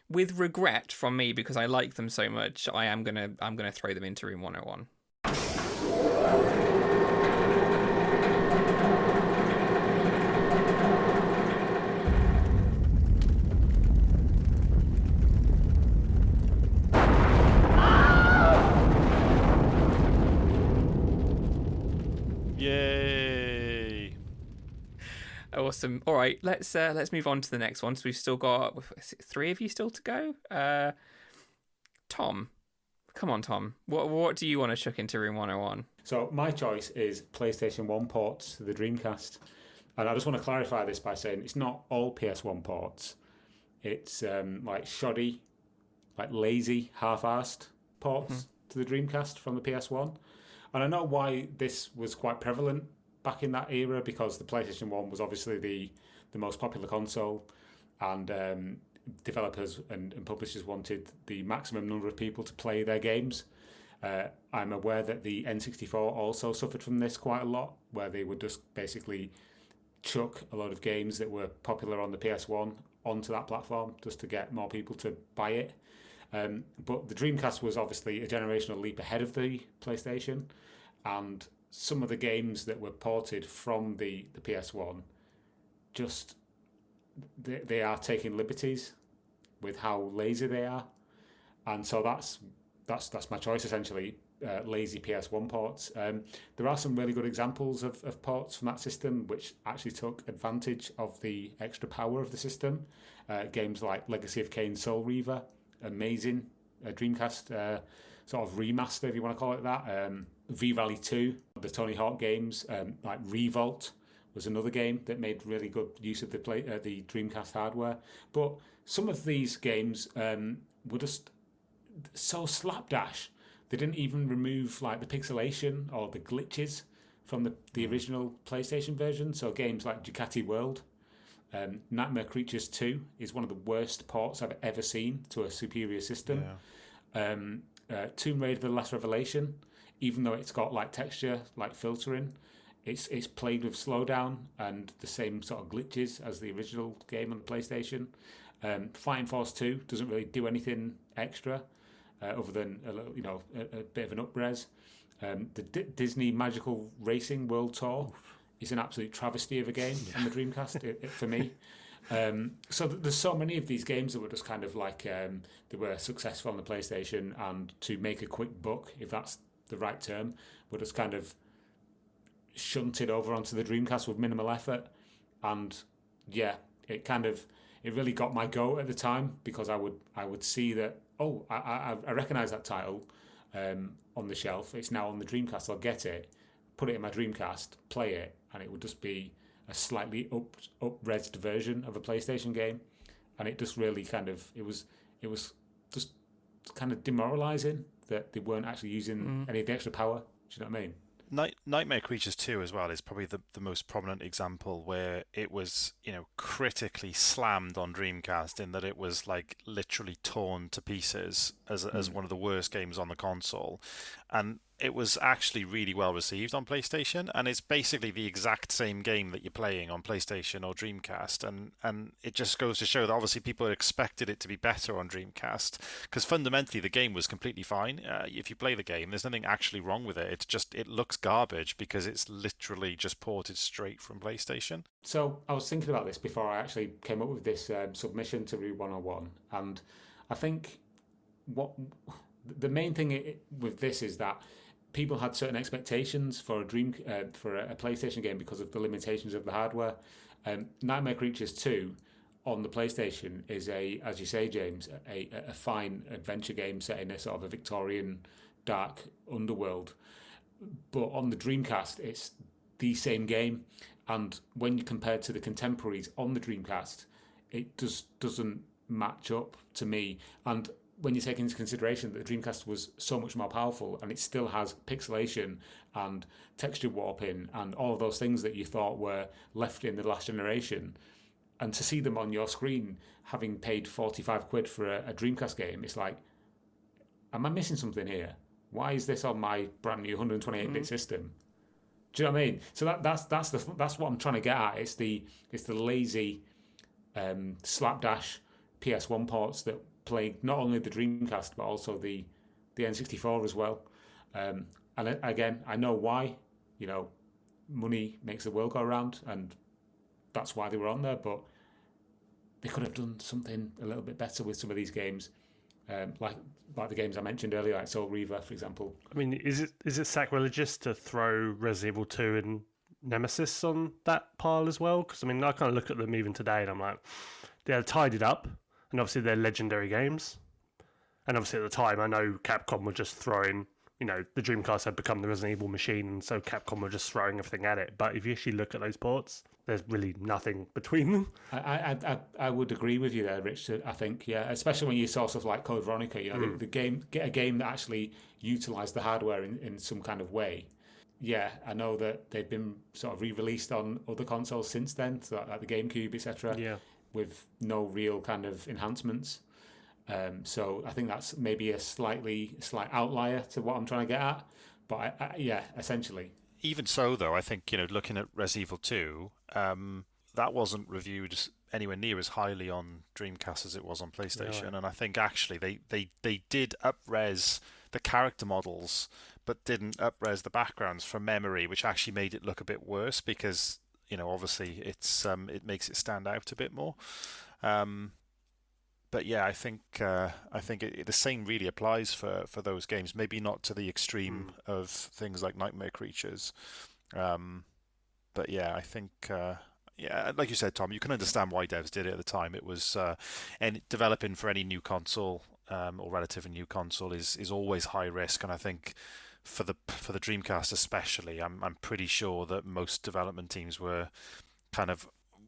with regret from me, because I like them so much, I'm gonna throw them into Room 101. Awesome. All right, let's move on to the next one. So we've still got 3 of you still to go. Tom, come on, Tom. What do you want to chuck into Room 101? So my choice is PlayStation 1 ports to the Dreamcast. And I just want to clarify this by saying it's not all PS1 ports. It's like shoddy, like lazy, half-arsed ports to the Dreamcast from the PS1. And I know why this was quite prevalent back in that era, because the PlayStation 1 was obviously the most popular console, and developers and publishers wanted the maximum number of people to play their games. I'm aware that the N64 also suffered from this quite a lot, where they would just basically chuck a lot of games that were popular on the PS1 onto that platform just to get more people to buy it. But the Dreamcast was obviously a generational leap ahead of the PlayStation, and some of the games that were ported from the PS1, just they are taking liberties with how lazy they are, and so that's my choice essentially. Lazy PS1 ports. There are some really good examples of ports from that system which actually took advantage of the extra power of the system. Games like Legacy of Kain Soul Reaver, amazing Dreamcast sort of remaster, if you want to call it that. V-Rally 2, the Tony Hawk games, like Revolt was another game that made really good use of the Dreamcast hardware. But some of these games were just so slapdash. They didn't even remove like the pixelation or the glitches from the original PlayStation version. So games like Ducati World, Nightmare Creatures 2 is one of the worst ports I've ever seen to a superior system. Yeah. Tomb Raider: The Last Revelation, even though it's got like texture, like filtering, it's plagued with slowdown and the same sort of glitches as the original game on the PlayStation. Fighting Force 2 doesn't really do anything extra. Other than a bit of an up-res. The Disney Magical Racing World Tour is an absolute travesty of a game on the Dreamcast for me. So there's so many of these games that were just kind of like they were successful on the PlayStation, and to make a quick buck, if that's the right term, were just kind of shunted over onto the Dreamcast with minimal effort. And yeah, it really got my goat at the time, because I would see that, I recognise that title on the shelf. It's now on the Dreamcast. I'll get it, put it in my Dreamcast, play it, and it would just be a slightly up-resed version of a PlayStation game. And it just really it was just kind of demoralising that they weren't actually using any of the extra power. Do you know what I mean? Nightmare Creatures 2 as well is probably the most prominent example where it was, critically slammed on Dreamcast, in that it was like literally torn to pieces as one of the worst games on the console. And it was actually really well received on PlayStation, and it's basically the exact same game that you're playing on PlayStation or Dreamcast, and it just goes to show that obviously people expected it to be better on Dreamcast, because fundamentally the game was completely fine. If you play the game, there's nothing actually wrong with it. It's just, it looks garbage because it's literally just ported straight from PlayStation. So I was thinking about this before I actually came up with this submission to Route 101, and I think what the main thing with this is that people had certain expectations for a PlayStation game because of the limitations of the hardware. Nightmare Creatures 2 on the PlayStation is as you say, James, a fine adventure game set in a sort of a Victorian dark underworld. But on the Dreamcast, it's the same game, and when you compare it to the contemporaries on the Dreamcast, it just doesn't match up to me. And when you take into consideration that the Dreamcast was so much more powerful, and it still has pixelation and texture warping and all of those things that you thought were left in the last generation, and to see them on your screen, having paid £45 for a Dreamcast game, it's like, am I missing something here? Why is this on my brand new 128-bit system? Do you know what I mean? So that's what I'm trying to get at. It's the lazy slapdash PS1 ports that plagued not only the Dreamcast but also the N64 as well. And again, I know why. Money makes the world go round, and that's why they were on there. But they could have done something a little bit better with some of these games, like the games I mentioned earlier, like Soul Reaver, for example. I mean, is it sacrilegious to throw Resident Evil 2 and Nemesis on that pile as well, because I mean I kind of look at them even today and I'm like, they're tied it up, and obviously they're legendary games, and obviously at the time I know Capcom were just throwing, the Dreamcast had become the Resident Evil machine, and so Capcom were just throwing everything at it. But if you actually look at those ports, there's really nothing between them. I would agree with you there, Rich. I think, yeah, especially when you saw stuff like Code Veronica, the game, get a game that actually utilised the hardware in some kind of way. Yeah, I know that they've been sort of re-released on other consoles since then, so like the GameCube, etc. Yeah, with no real kind of enhancements. So I think that's maybe a slight outlier to what I'm trying to get at. But yeah, essentially. Even so, though, I think looking at Resident Evil 2, that wasn't reviewed anywhere near as highly on Dreamcast as it was on PlayStation, and I think actually they did up-res the character models, but didn't up-res the backgrounds from memory, which actually made it look a bit worse because obviously it makes it stand out a bit more. But yeah, I think the same really applies for those games. Maybe not to the extreme of things like Nightmare Creatures, but yeah, I think like you said, Tom, you can understand why devs did it at the time. It was and developing for any new console or relatively new console is always high risk, and I think for the Dreamcast especially, I'm pretty sure that most development teams were kind of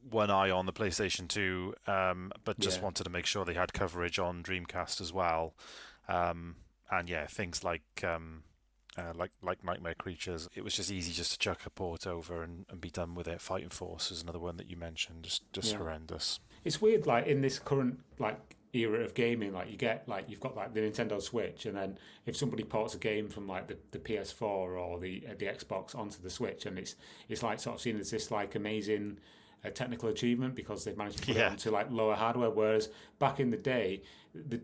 one eye on the PlayStation 2, but just wanted to make sure they had coverage on Dreamcast as well. And yeah, things like Nightmare Creatures, it was just easy just to chuck a port over and be done with it. Fighting Force is another one that you mentioned, just horrendous. It's weird, like in this current era of gaming, you've got the Nintendo Switch, and then if somebody ports a game from the PS4 or the Xbox onto the Switch, and it's like sort of seen as this amazing technical achievement because they've managed to put it onto lower hardware, whereas back in the day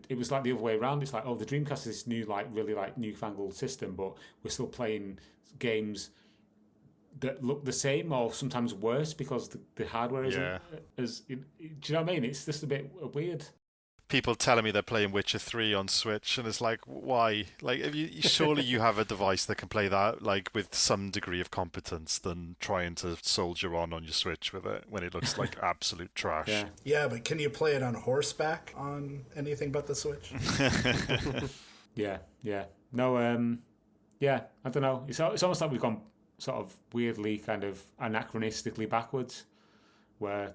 it was the other way around. It's the Dreamcast is this new really newfangled system, but we're still playing games that look the same or sometimes worse because the hardware isn't as do you know what I mean? It's just a bit weird. People telling me they're playing Witcher 3 on Switch, and it's like, why? Surely you have a device that can play that with some degree of competence than trying to soldier on your Switch with it when it looks like absolute trash. Yeah, but can you play it on horseback on anything but the Switch? Yeah. No, I don't know. It's almost like we've gone sort of weirdly kind of anachronistically backwards, where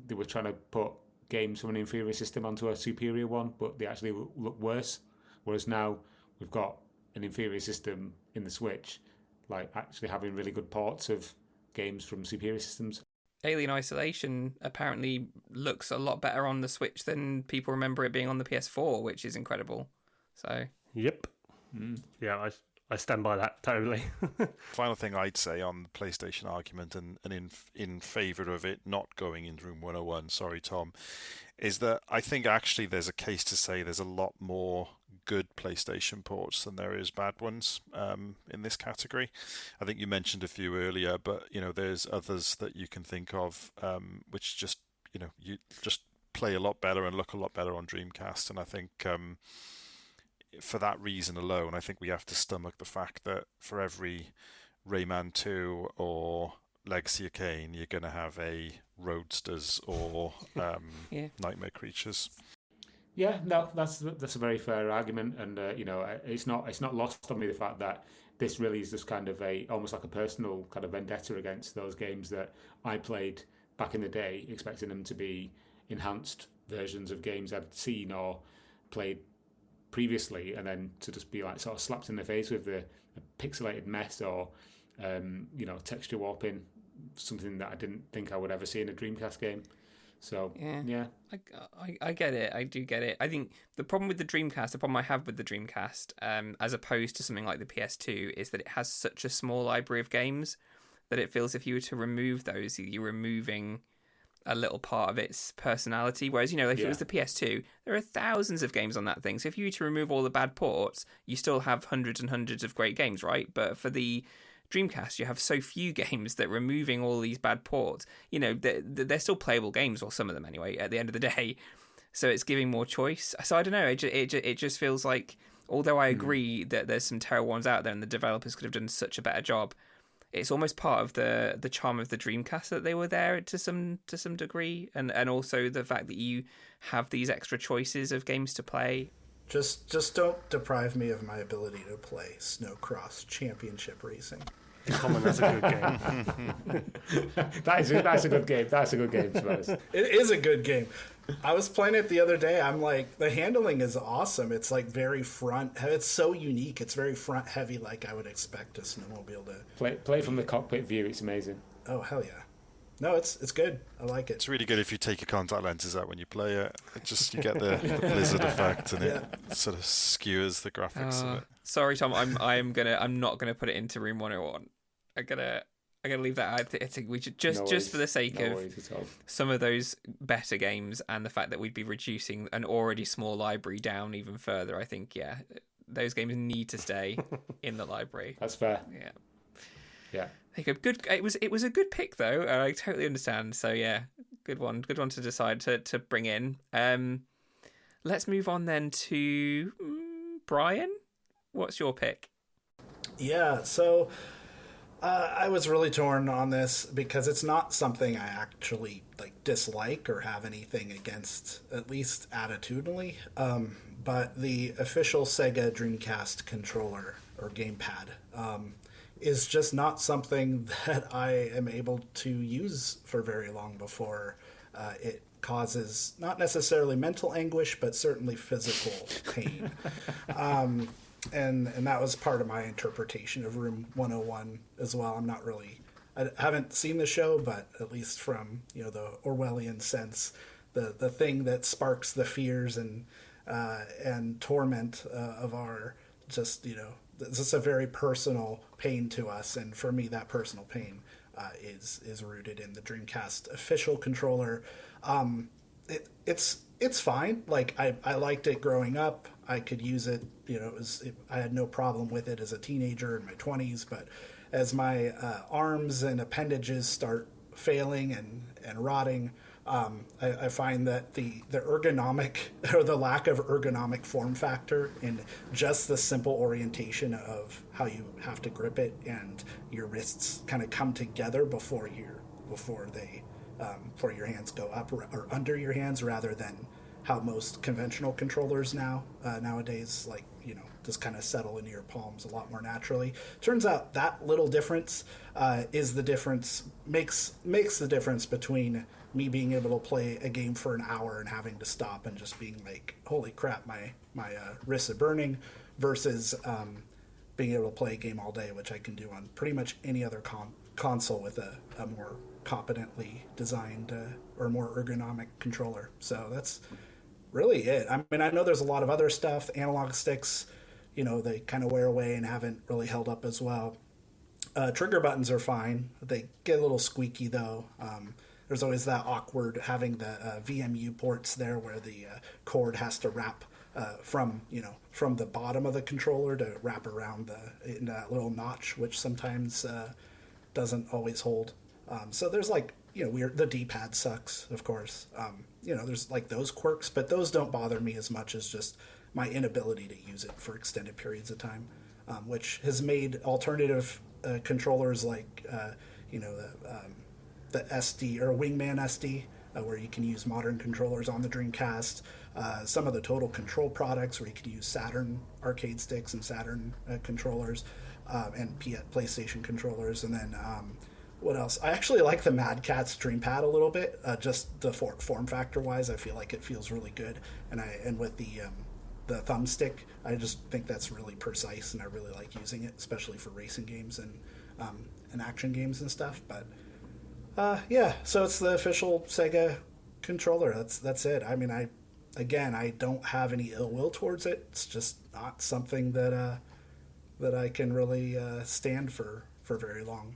they were trying to put games from an inferior system onto a superior one, but they actually look worse. Whereas now we've got an inferior system in the Switch, actually having really good ports of games from superior systems. Alien Isolation apparently looks a lot better on the Switch than people remember it being on the PS4, which is incredible. So. Yep. Yeah, I stand by that totally. Final thing I'd say on the PlayStation argument and in favour of it not going into Room 101, sorry Tom, is that I think actually there's a case to say there's a lot more good PlayStation ports than there is bad ones in this category. I think you mentioned a few earlier, but there's others that you can think of which just you just play a lot better and look a lot better on Dreamcast, and I think for that reason alone, I think we have to stomach the fact that for every Rayman 2 or Legacy of Kain, you're going to have a Roadsters or Nightmare Creatures. Yeah, no, that's a very fair argument, and it's not lost on me the fact that this really is just kind of almost like a personal kind of vendetta against those games that I played back in the day, expecting them to be enhanced versions of games I'd seen or played previously, and then to just be sort of slapped in the face with a pixelated mess or texture warping, something that I didn't think I would ever see in a Dreamcast game. So yeah. I get it. I do get it. I think the problem I have with the Dreamcast, as opposed to something like the PS2, is that it has such a small library of games that it feels if you were to remove those, you're removing a little part of its personality. Whereas, if it was the PS2, there are thousands of games on that thing. So if you were to remove all the bad ports, you still have hundreds and hundreds of great games, right? But for the Dreamcast, you have so few games that removing all these bad ports, they're still playable games, or some of them anyway, at the end of the day. So it's giving more choice. So I don't know, it just feels like, although I agree that there's some terrible ones out there and the developers could have done such a better job, it's almost part of the charm of the Dreamcast that they were there to some degree, and also the fact that you have these extra choices of games to play. Just don't deprive me of my ability to play Snowcross Championship Racing. Come on, that's a good game. That's a good game. That's a good game, suppose. It is a good game. I was playing it the other day. I'm like, the handling is awesome. It's like very front. It's so unique. It's very front heavy, like I would expect a snowmobile to play from the cockpit view. It's amazing. Oh hell yeah! No, it's good. I like it. It's really good if you take your contact lenses out when you play it. You get the blizzard effect, and it sort of skewers the graphics of it. Sorry, Tom. I'm not gonna put it into Room 101. I'm gonna leave that out. I think we should just for the sake of some of those better games and the fact that we'd be reducing an already small library down even further. I think those games need to stay in the library. That's fair. Yeah. Good. It was a good pick though. I totally understand. So yeah, good one to decide to bring in. Let's move on then to Brian. What's your pick? Yeah. So I was really torn on this because it's not something I actually dislike or have anything against, at least attitudinally. But the official Sega Dreamcast controller or gamepad is just not something that I am able to use for very long before it causes not necessarily mental anguish, but certainly physical pain. And that was part of my interpretation of Room 101 as well. I haven't seen the show, but at least from the Orwellian sense, the thing that sparks the fears and torment of our this is a very personal pain to us, and for me, that personal pain is rooted in the Dreamcast official controller. It's fine. I liked it growing up. I could use it. I had no problem with it as a teenager in my 20s. But as my arms and appendages start failing and rotting, I find that the ergonomic or the lack of ergonomic form factor in just the simple orientation of how you have to grip it and your wrists kind of come together before your hands go up or under your hands, rather than how most conventional controllers nowadays just kind of settle into your palms a lot more naturally. Turns out that little difference makes the difference between me being able to play a game for an hour and having to stop and just being like, holy crap, my wrists are burning, versus being able to play a game all day, which I can do on pretty much any other console with a more competently designed or more ergonomic controller. So that's really it. I mean, I know there's a lot of other stuff. The analog sticks, they kind of wear away and haven't really held up as well. Trigger buttons are fine. They get a little squeaky though. There's always that awkward having the VMU ports there where the cord has to wrap from the bottom of the controller to wrap around in that little notch, which sometimes doesn't always hold. So there's the D-pad sucks, of course. There's those quirks, but those don't bother me as much as just my inability to use it for extended periods of time, which has made alternative controllers the SD or Wingman SD, where you can use modern controllers on the Dreamcast. Some of the Total Control products where you can use Saturn arcade sticks and Saturn controllers and PlayStation controllers. And then what else? I actually like the Mad Catz DreamPad a little bit, just the form factor wise. I feel like it feels really good, and with the thumbstick, I just think that's really precise, and I really like using it, especially for racing games and action games and stuff. But so it's the official Sega controller. That's it. I mean, I don't have any ill will towards it. It's just not something that I can really stand for very long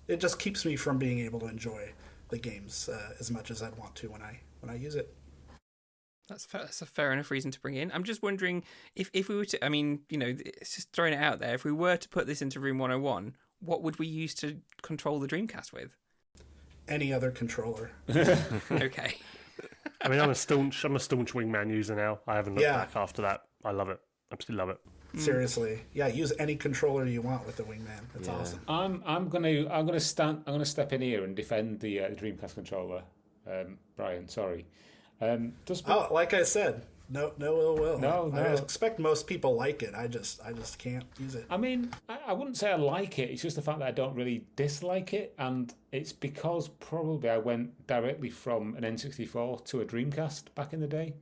it just keeps me from being able to enjoy the games as much as I'd want to when I use it. That's a fair enough reason to bring in. I'm just wondering if we were to, it's just throwing it out there. If we were to put this into Room 101, what would we use to control the Dreamcast with? Any other controller. Okay. I mean, I'm a staunch Wingman user now. I haven't looked back after that. I love it. Absolutely love it. Seriously, yeah. Use any controller you want with the Wingman. That's awesome. I'm gonna step in here and defend the Dreamcast controller, Brian. Sorry. Like I said, no ill will. No. I expect most people like it. I just can't use it. I mean, I wouldn't say I like it. It's just the fact that I don't really dislike it, and it's because probably I went directly from an N64 to a Dreamcast back in the day,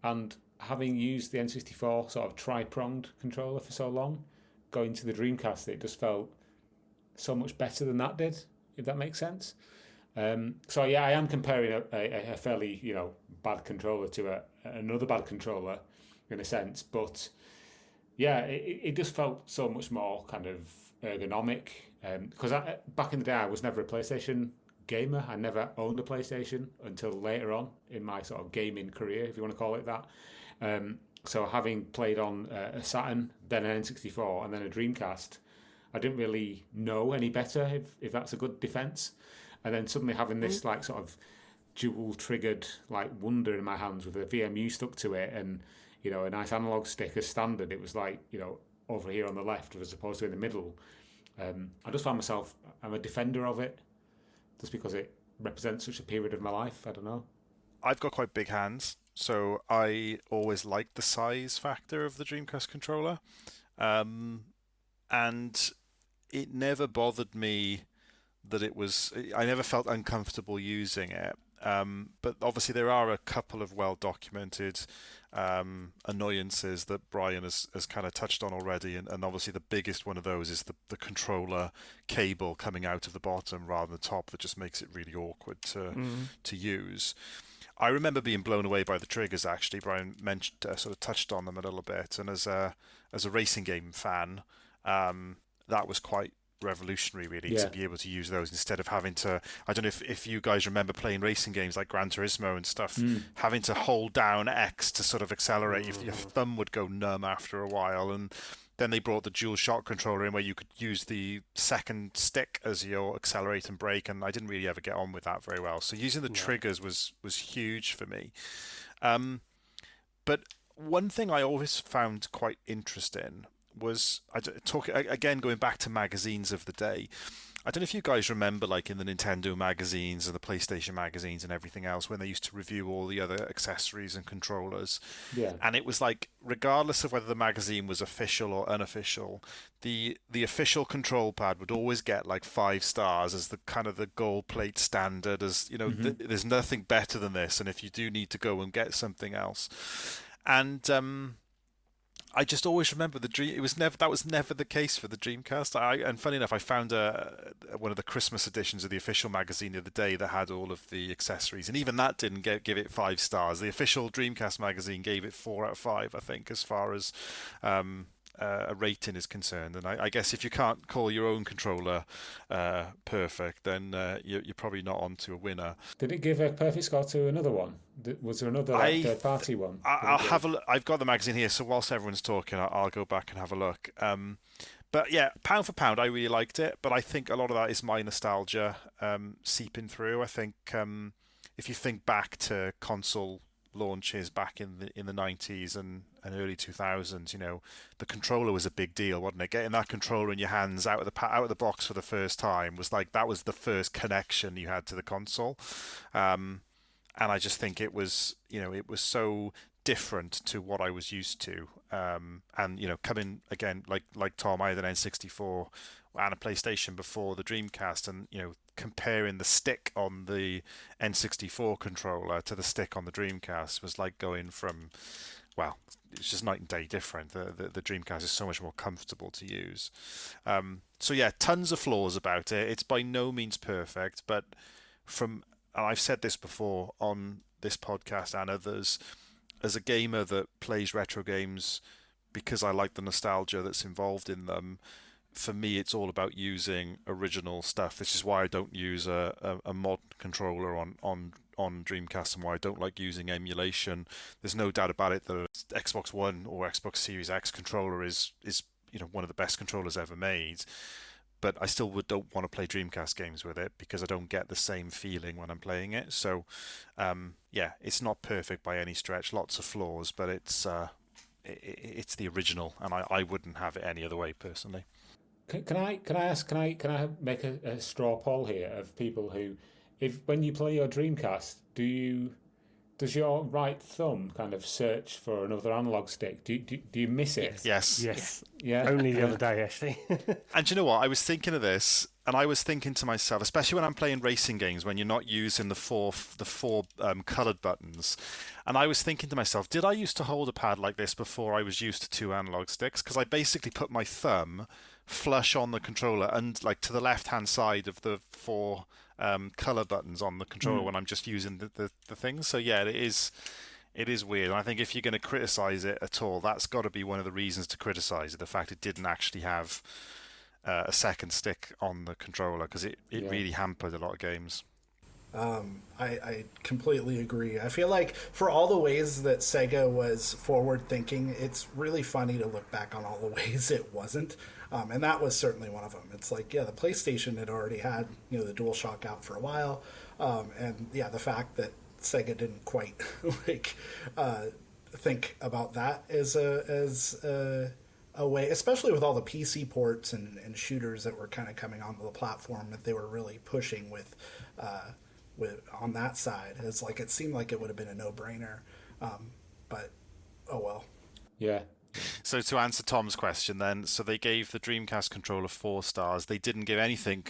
and having used the N64 sort of tri-pronged controller for so long, going to the Dreamcast, it just felt so much better than that did, if that makes sense. So yeah, I am comparing a fairly bad controller to another bad controller in a sense, but yeah, it just felt so much more kind of ergonomic. Because back in the day, I was never a PlayStation gamer. I never owned a PlayStation until later on in my sort of gaming career, if you want to call it that. So having played on a Saturn, then an N64, and then a Dreamcast, I didn't really know any better, if that's a good defence. And then suddenly having this like sort of dual-triggered like wonder in my hands with a VMU stuck to it, and a nice analog stick as standard, it was like over here on the left as opposed to in the middle. I just found myself, I'm a defender of it, just because it represents such a period of my life. I don't know. I've got quite big hands, so I always liked the size factor of the Dreamcast controller, and it never bothered me that I never felt uncomfortable using it. But obviously there are a couple of well-documented annoyances that Brian has kind of touched on already, and obviously the biggest one of those is the controller cable coming out of the bottom rather than the top, that just makes it really awkward to use. I remember being blown away by the triggers. Actually, Brian mentioned, sort of touched on them a little bit, and as a racing game fan, that was quite revolutionary, really, to be able to use those instead of having to. I don't know if you guys remember playing racing games like Gran Turismo and stuff, having to hold down X to sort of accelerate. Your thumb would go numb after a while, and then they brought the dual shock controller in where you could use the second stick as your accelerate and brake, and I didn't really ever get on with that very well. So using the triggers was huge for me. But one thing I always found quite interesting was, again, going back to magazines of the day. I don't know if you guys remember, like in the Nintendo magazines and the PlayStation magazines and everything else, when they used to review all the other accessories and controllers. Yeah. And it was like, regardless of whether the magazine was official or unofficial, the official control pad would always get like 5 stars as the kind of the gold plate standard, as there's nothing better than this, and if you do need to go and get something else. And I just always remember that was never the case for the Dreamcast. And funny enough, I found one of the Christmas editions of the official magazine the other day that had all of the accessories, and even that didn't give it 5 stars. The official Dreamcast magazine gave it 4 out of 5, I think, as far as a rating is concerned. And I guess if you can't call your own controller perfect, then you're probably not on to a winner. Did it give a perfect score to another one? Was there another third-party one? I'll have a look. I've got the magazine here, so whilst everyone's talking, I'll go back and have a look. But yeah, pound for pound, I really liked it. But I think a lot of that is my nostalgia seeping through. I think if you think back to console launches back in the 90s and early 2000s, the controller was a big deal, wasn't it? Getting that controller in your hands out of the box for the first time was like, that was the first connection you had to the console. And I just think it was so different to what I was used to. And coming again, like Tom, I had an N64 and a PlayStation before the Dreamcast, and comparing the stick on the N64 controller to the stick on the Dreamcast was like going from, well, it's just night and day different. The Dreamcast is so much more comfortable to use. So yeah, tons of flaws about it. It's by no means perfect, but and I've said this before on this podcast and others, as a gamer that plays retro games because I like the nostalgia that's involved in them, for me it's all about using original stuff. This is why I don't use a modern controller on Dreamcast, and why I don't like using emulation. There's no doubt about it that Xbox One or Xbox Series X controller is one of the best controllers ever made. But I still don't want to play Dreamcast games with it because I don't get the same feeling when I'm playing it. So, yeah, it's not perfect by any stretch. Lots of flaws, but it's it's the original, and I wouldn't have it any other way personally. Can I make a straw poll here of people who, when you play your Dreamcast, does your right thumb kind of search for another analog stick? Do you miss it? Yes. Yeah. Only the other day, actually. And you know what? I was thinking of this, and I was thinking to myself, especially when I'm playing racing games, when you're not using the four coloured buttons, and I was thinking to myself, did I used to hold a pad like this before I was used to 2 analog sticks? Because I basically put my thumb flush on the controller and like to the left-hand side of the 4 colour buttons on the controller when I'm just using the things. So yeah, it is weird. And I think if you're going to criticise it at all, that's got to be one of the reasons to criticise it, the fact it didn't actually have a second stick on the controller, because it really hampered a lot of games. I completely agree. I feel like for all the ways that Sega was forward thinking, it's really funny to look back on all the ways it wasn't. And that was certainly one of them. It's like, yeah, the PlayStation had already had, the DualShock out for a while. And yeah, the fact that Sega didn't quite think about that as a way, especially with all the PC ports and shooters that were kind of coming onto the platform that they were really pushing with on that side. It's like, it seemed like it would have been a no-brainer, but oh well. Yeah. So to answer Tom's question then, so they gave the Dreamcast controller 4 stars. They didn't give anything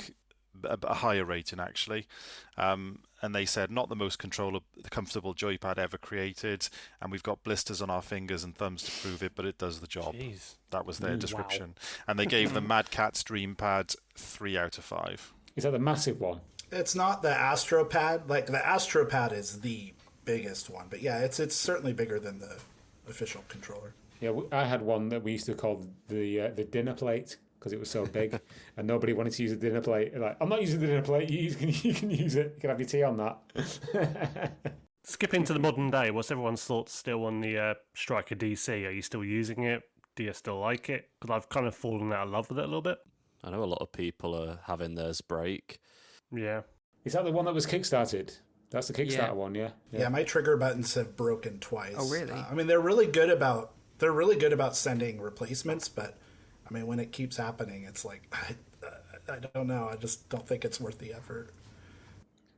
a higher rating, actually. And they said, not the most comfortable joypad ever created, and we've got blisters on our fingers and thumbs to prove it, but it does the job. Jeez. That was their description. Wow. And they gave the Mad Catz Dreampad 3 out of 5. Is that the massive one? It's not the AstroPad. Like, the AstroPad is the biggest one, but yeah, it's certainly bigger than the official controller. Yeah, I had one that we used to call the dinner plate because it was so big, and nobody wanted to use the dinner plate. Like, I'm not using the dinner plate. You can use it. You can have your tea on that. Skipping to the modern day, what's everyone's thoughts still on the Striker DC? Are you still using it? Do you still like it? Because I've kind of fallen out of love with it a little bit. I know a lot of people are having theirs break. Yeah. Is that the one that was kickstarted? That's the Kickstarter one, yeah? Yeah, my trigger buttons have broken twice. Oh, really? I mean, they're really good about sending replacements, but I mean, when it keeps happening, it's like, I don't know. I just don't think it's worth the effort.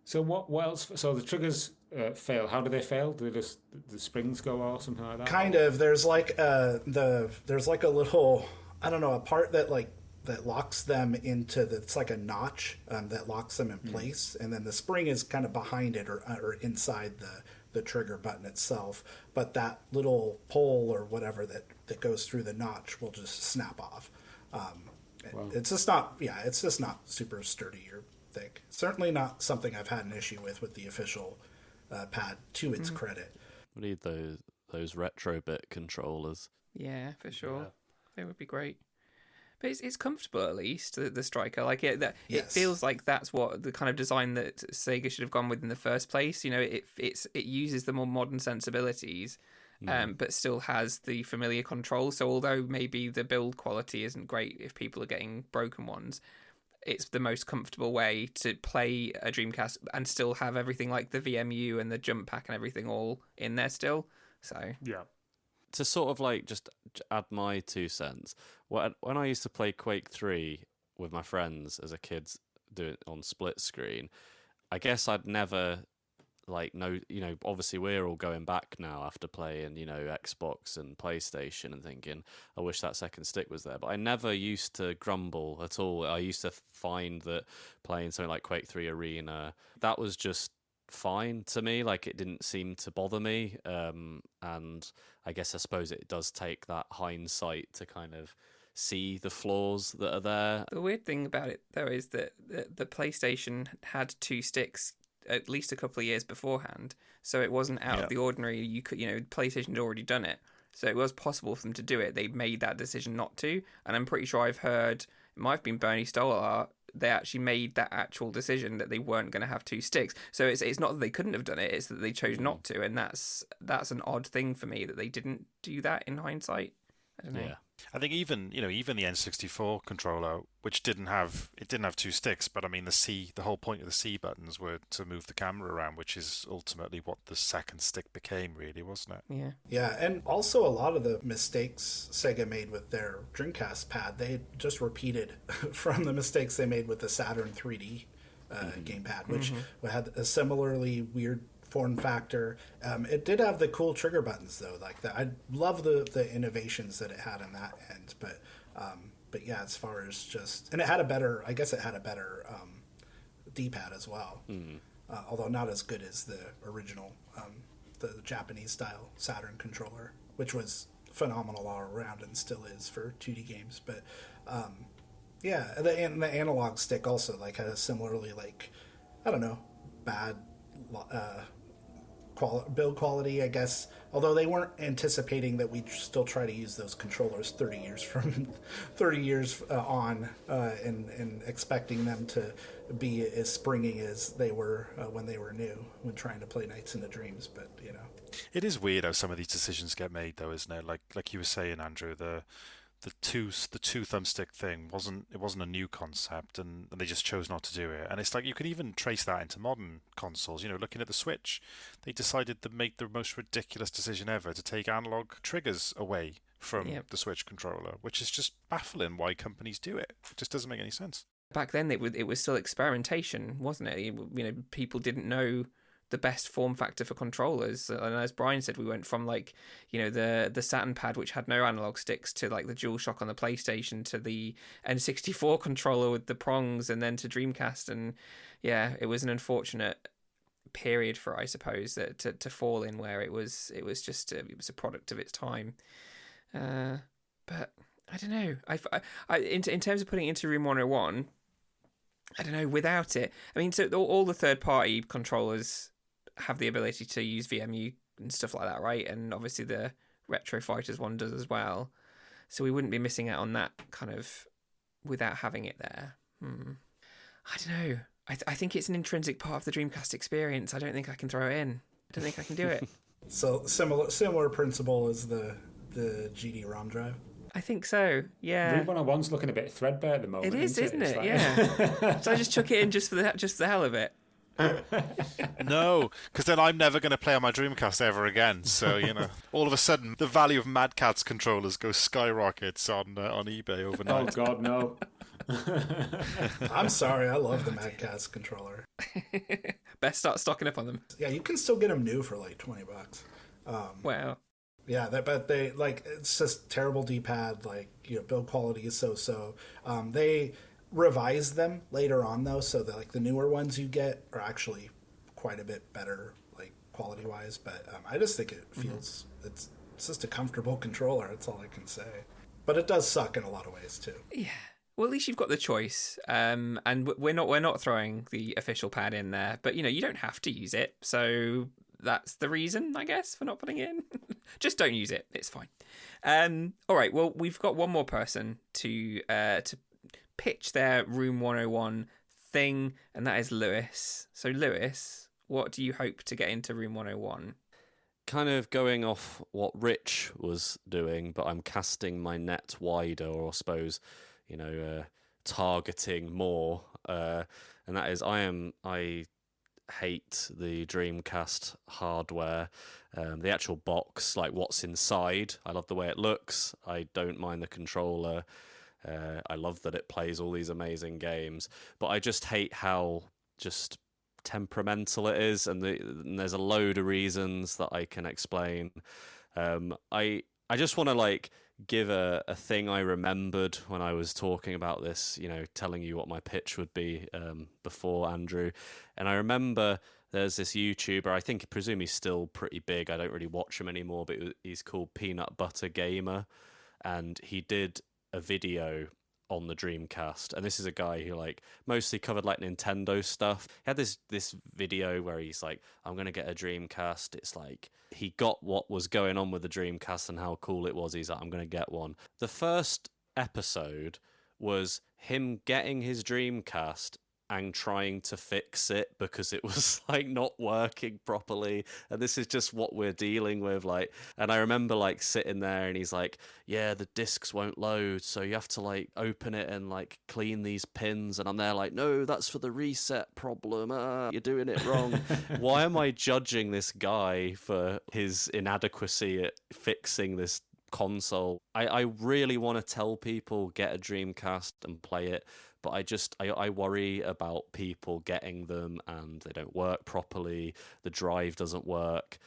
So what else? So the triggers fail. How do they fail? Do they just the springs go or something like that? Kind of. There's like a little, I don't know, a part that locks them into it's like a notch that locks them in place, and then the spring is kind of behind it or inside the trigger button itself, but that little pole or whatever that goes through the notch will just snap off. Wow. It's just not super sturdy or thick. Certainly not something I've had an issue with the official pad, to its credit. We need those retrobit controllers. Yeah, for sure. Yeah. They would be great. But it's comfortable, at least, the Striker. Like it feels like that's what the kind of design that Sega should have gone with in the first place. It uses the more modern sensibilities, but still has the familiar controls. So although maybe the build quality isn't great if people are getting broken ones, it's the most comfortable way to play a Dreamcast and still have everything like the VMU and the jump pack and everything all in there still. So yeah. To sort of like just add my 2 cents, when I used to play Quake 3 with my friends as a kid, do it on split screen, I guess I'd never obviously we're all going back now after playing, Xbox and PlayStation and thinking, I wish that second stick was there. But I never used to grumble at all. I used to find that playing something like Quake 3 Arena, that was just fine to me. Like, it didn't seem to bother me, and I suppose it does take that hindsight to kind of see the flaws that are there. The weird thing about it though is that the PlayStation had 2 sticks at least a couple of years beforehand, so it wasn't out of the ordinary. You could, PlayStation had already done it, so it was possible for them to do it. They made that decision not to, and I'm pretty sure I've heard, it might have been Bernie Stolar, they actually made that actual decision that they weren't going to have 2 sticks. So it's not that they couldn't have done it, it's that they chose not to, and that's an odd thing for me that they didn't do that in hindsight. I don't know. Yeah. I think even the N64 controller, which didn't have two sticks, but I mean the whole point of the C buttons were to move the camera around, which is ultimately what the second stick became, really, wasn't it? Yeah. Yeah, and also a lot of the mistakes Sega made with their Dreamcast pad, they just repeated from the mistakes they made with the Saturn 3D gamepad, which had a similarly weird form factor. It did have the cool trigger buttons though, like that. I love the innovations that it had in that end, but yeah, as far as just, and it had a better D-pad as well, although not as good as the original, the Japanese style Saturn controller, which was phenomenal all around and still is for 2D games. But yeah, the analog stick also like had a similarly, like, I don't know, bad build quality, I guess, although they weren't anticipating that we'd still try to use those controllers 30 years on, and expecting them to be as springy as they were when they were new, when trying to play Nights into Dreams. But it is weird how some of these decisions get made, though, isn't it? Like you were saying, Andrew, the two thumbstick thing wasn't a new concept, and they just chose not to do it. And it's like you could even trace that into modern consoles. Looking at the Switch, they decided to make the most ridiculous decision ever to take analog triggers away from the Switch controller, which is just baffling why companies do it. It just doesn't make any sense. Back then, it was still experimentation, wasn't it? People didn't know the best form factor for controllers, and as Brian said, we went from the Saturn pad, which had no analog sticks, to like the DualShock on the PlayStation, to the N64 controller with the prongs, and then to Dreamcast. And yeah, it was an unfortunate period for, I suppose, that to fall in, where it was a product of its time. But I don't know. In terms of putting it into Room 101, I don't know. Without it, I mean, so all the third-party controllers have the ability to use VMU and stuff like that, right? And obviously the Retro Fighters one does as well. So we wouldn't be missing out on that kind of without having it there. I don't know. I think it's an intrinsic part of the Dreamcast experience. I don't think I can throw it in. I don't think I can do it. So similar principle as the GD-ROM drive. I think so, yeah. Room 101's looking a bit threadbare at the moment. It is, isn't it? Like... Yeah. So I just chuck it in just for the hell of it. No, because then I'm never going to play on my Dreamcast ever again. So all of a sudden the value of Mad Catz controllers goes skyrockets on eBay overnight. Oh God, no! I'm sorry, I love the Mad Catz controller. Best start stocking up on them. Yeah, you can still get them new for like $20. Wow. Yeah, but they it's just terrible D-pad. Build quality is so. They revised them later on though, so that the newer ones you get are actually quite a bit better, quality wise. But I just think it feels it's just a comfortable controller. That's all I can say. But it does suck in a lot of ways too. Yeah. Well, at least you've got the choice. And we're not throwing the official pad in there, but you don't have to use it. So that's the reason, I guess, for not putting it in. Just don't use it. It's fine. All right. Well, we've got one more person to pitch their Room 101 thing, and that is Lewis. So, Lewis, what do you hope to get into Room 101? Kind of going off what Rich was doing, but I'm casting my net wider, or I suppose, targeting more. And that is, I hate the Dreamcast hardware, the actual box, like what's inside. I love the way it looks. I don't mind the controller. I love that it plays all these amazing games, but I just hate how just temperamental it is, and there's a load of reasons that I can explain. I just want to give a thing I remembered when I was talking about this, telling you what my pitch would be before, Andrew. And I remember there's this YouTuber, I presume he's still pretty big. I don't really watch him anymore, but he's called Peanut Butter Gamer. And he did a video on the Dreamcast, and this is a guy who mostly covered Nintendo stuff. He had this video where he's like, I'm gonna get a Dreamcast. It's he got what was going on with the Dreamcast and how cool it was. He's like, I'm gonna get one. The first episode was him getting his Dreamcast and trying to fix it because it was like not working properly, and this is just what we're dealing with. Like, and I remember like sitting there and he's like, yeah, the discs won't load, so you have to like open it and like clean these pins, and I'm there like, no, that's for the reset problem, you're doing it wrong. Why am I judging this guy for his inadequacy at fixing this console? I really want to tell people, get a Dreamcast and play it, but I worry about people getting them and they don't work properly, the drive doesn't work,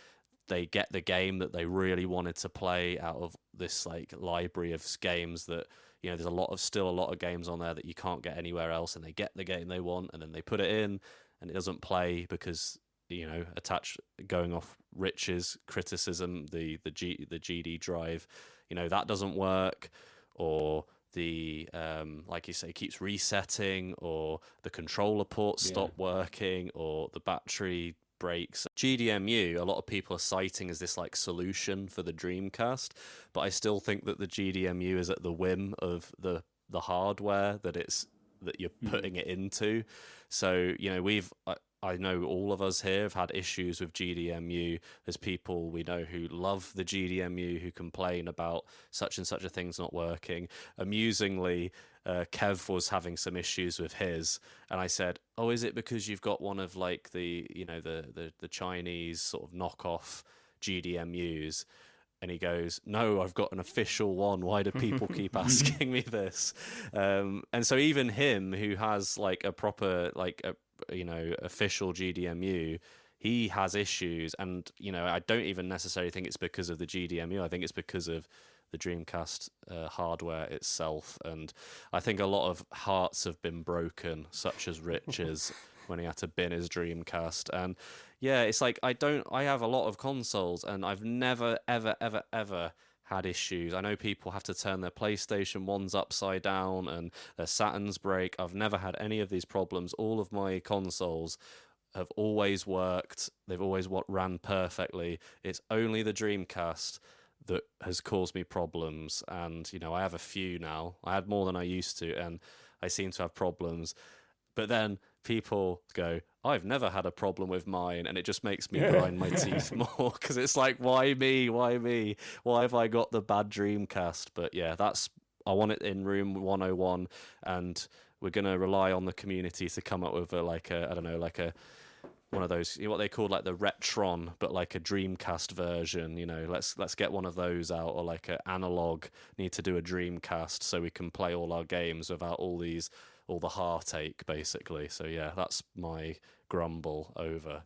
they get the game that they really wanted to play out of this like library of games that, you know, there's still a lot of games on there that you can't get anywhere else, and they get the game they want and then they put it in and it doesn't play because, you know, going off Rich's criticism, the GD drive, you know, that doesn't work, or the like you say, keeps resetting, or the controller ports stop working, or the battery breaks. GDMU, a lot of people are citing as this like solution for the Dreamcast, but I still think that the GDMU is at the whim of the hardware that you're putting it into. So, you know, I know all of us here have had issues with GDMU. There's people we know who love the GDMU, who complain about such and such a thing's not working. Amusingly, Kev was having some issues with his, and I said, oh, is it because you've got one of like the Chinese sort of knockoff GDMUs? And he goes, no, I've got an official one. Why do people keep asking me this? And so even him, who has like a proper official GDMU, he has issues. And, you know, I don't even necessarily think it's because of the GDMU. I think it's because of the Dreamcast hardware itself. And I think a lot of hearts have been broken, such as Rich's, when he had to bin his Dreamcast. And yeah, it's like, I have a lot of consoles and I've never, ever, ever, ever had issues. I know people have to turn their PlayStation 1s upside down and their Saturns break. I've never had any of these problems. All of my consoles have always worked. They've always ran perfectly. It's only the Dreamcast that has caused me problems. And, you know, I have a few now. I had more than I used to, and I seem to have problems. But then people go, I've never had a problem with mine, and it just makes me grind my teeth more, because it's like, why me? Why have I got the bad Dreamcast? But yeah, I want it in room 101, and we're going to rely on the community to come up with one of those, what they call like the Retron, but like a Dreamcast version. You know, let's get one of those out, or like an analog. Need to do a Dreamcast so we can play all our games without all the heartache, basically. So yeah, that's my grumble over.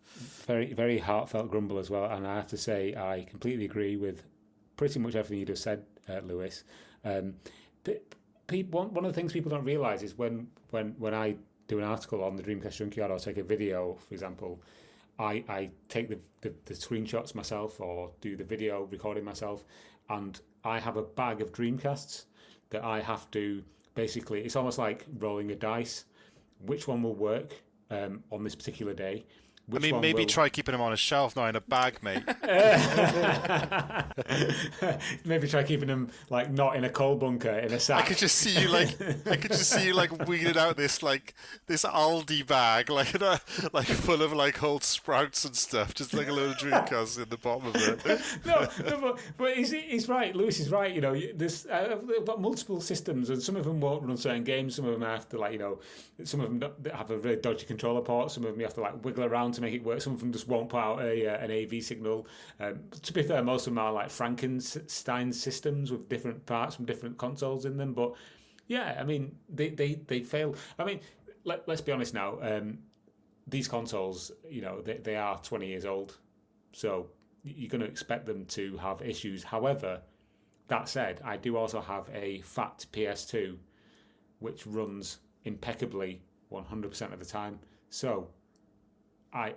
Very, very heartfelt grumble as well. And I have to say, I completely agree with pretty much everything you just said, Lewis. But one of the things people don't realise is when I do an article on the Dreamcast Junkyard or take a video, for example, I take the screenshots myself or do the video recording myself, and I have a bag of Dreamcasts that I have to, basically, it's almost like rolling a dice. Which one will work on this particular day? Maybe try keeping them on a shelf, not in a bag, mate. Maybe try keeping them like not in a coal bunker in a sack. I could just see you like weeding out this Aldi bag, like full of like old Sprouts and stuff, just like a little Dreamcast in the bottom of it. no, but he's right. Lewis is right. You know, I've got multiple systems, and some of them won't run certain games. Some of them have to, like, you know, some of them have a very dodgy controller port. Some of them you have to like wiggle around to make it work. Some of them just won't put out an AV signal. To be fair, most of them are like Frankenstein systems with different parts from different consoles in them. But yeah, I mean, they fail. I mean, let's be honest now. These consoles, you know, they are 20 years old, so you're going to expect them to have issues. However, that said, I do also have a fat PS2, which runs impeccably 100% of the time. So I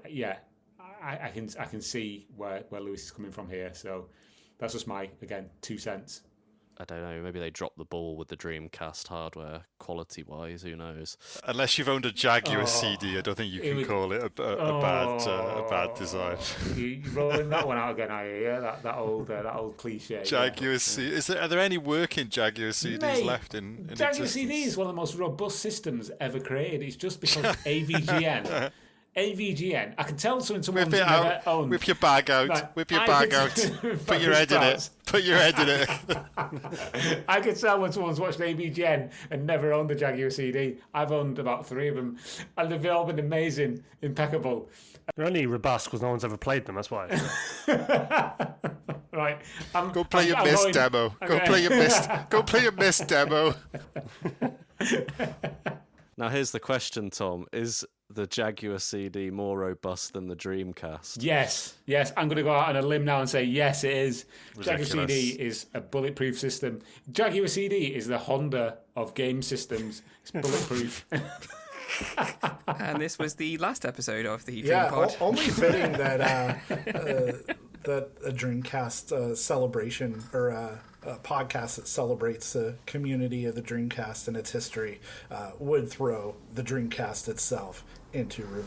can see where Lewis is coming from here. So that's just my, again, 2 cents. I don't know, maybe they dropped the ball with the Dreamcast hardware quality-wise. Who knows? Unless you've owned a Jaguar CD, I don't think you can call it a bad design. You're rolling that one out again, are you? Yeah, that old cliche. Jaguar CD. Are there any working Jaguar CDs left in Jaguar existence? CD is one of the most robust systems ever created. It's just because AVGN. AVGN. I can tell someone's never owned. Whip your bag out. Right. Whip your bag out. Put your head in it. Put your head in it. I can tell when someone's watched AVGN and never owned a Jaguar CD. I've owned about 3 of them, and they've all been amazing, impeccable. They're only robust because no one's ever played them. That's why. Right. Go play your Mist demo. Go play your Mist. Go play your Mist demo. Now here's the question, Tom: is the Jaguar CD more robust than the Dreamcast? Yes. I'm going to go out on a limb now and say yes, it is. Ridiculous. Jaguar CD is a bulletproof system. Jaguar CD is the Honda of game systems. It's bulletproof. And this was the last episode of the Yeah, DreamPod. only fitting that that a Dreamcast celebration or a podcast that celebrates the community of the Dreamcast and its history would throw the Dreamcast itself into Room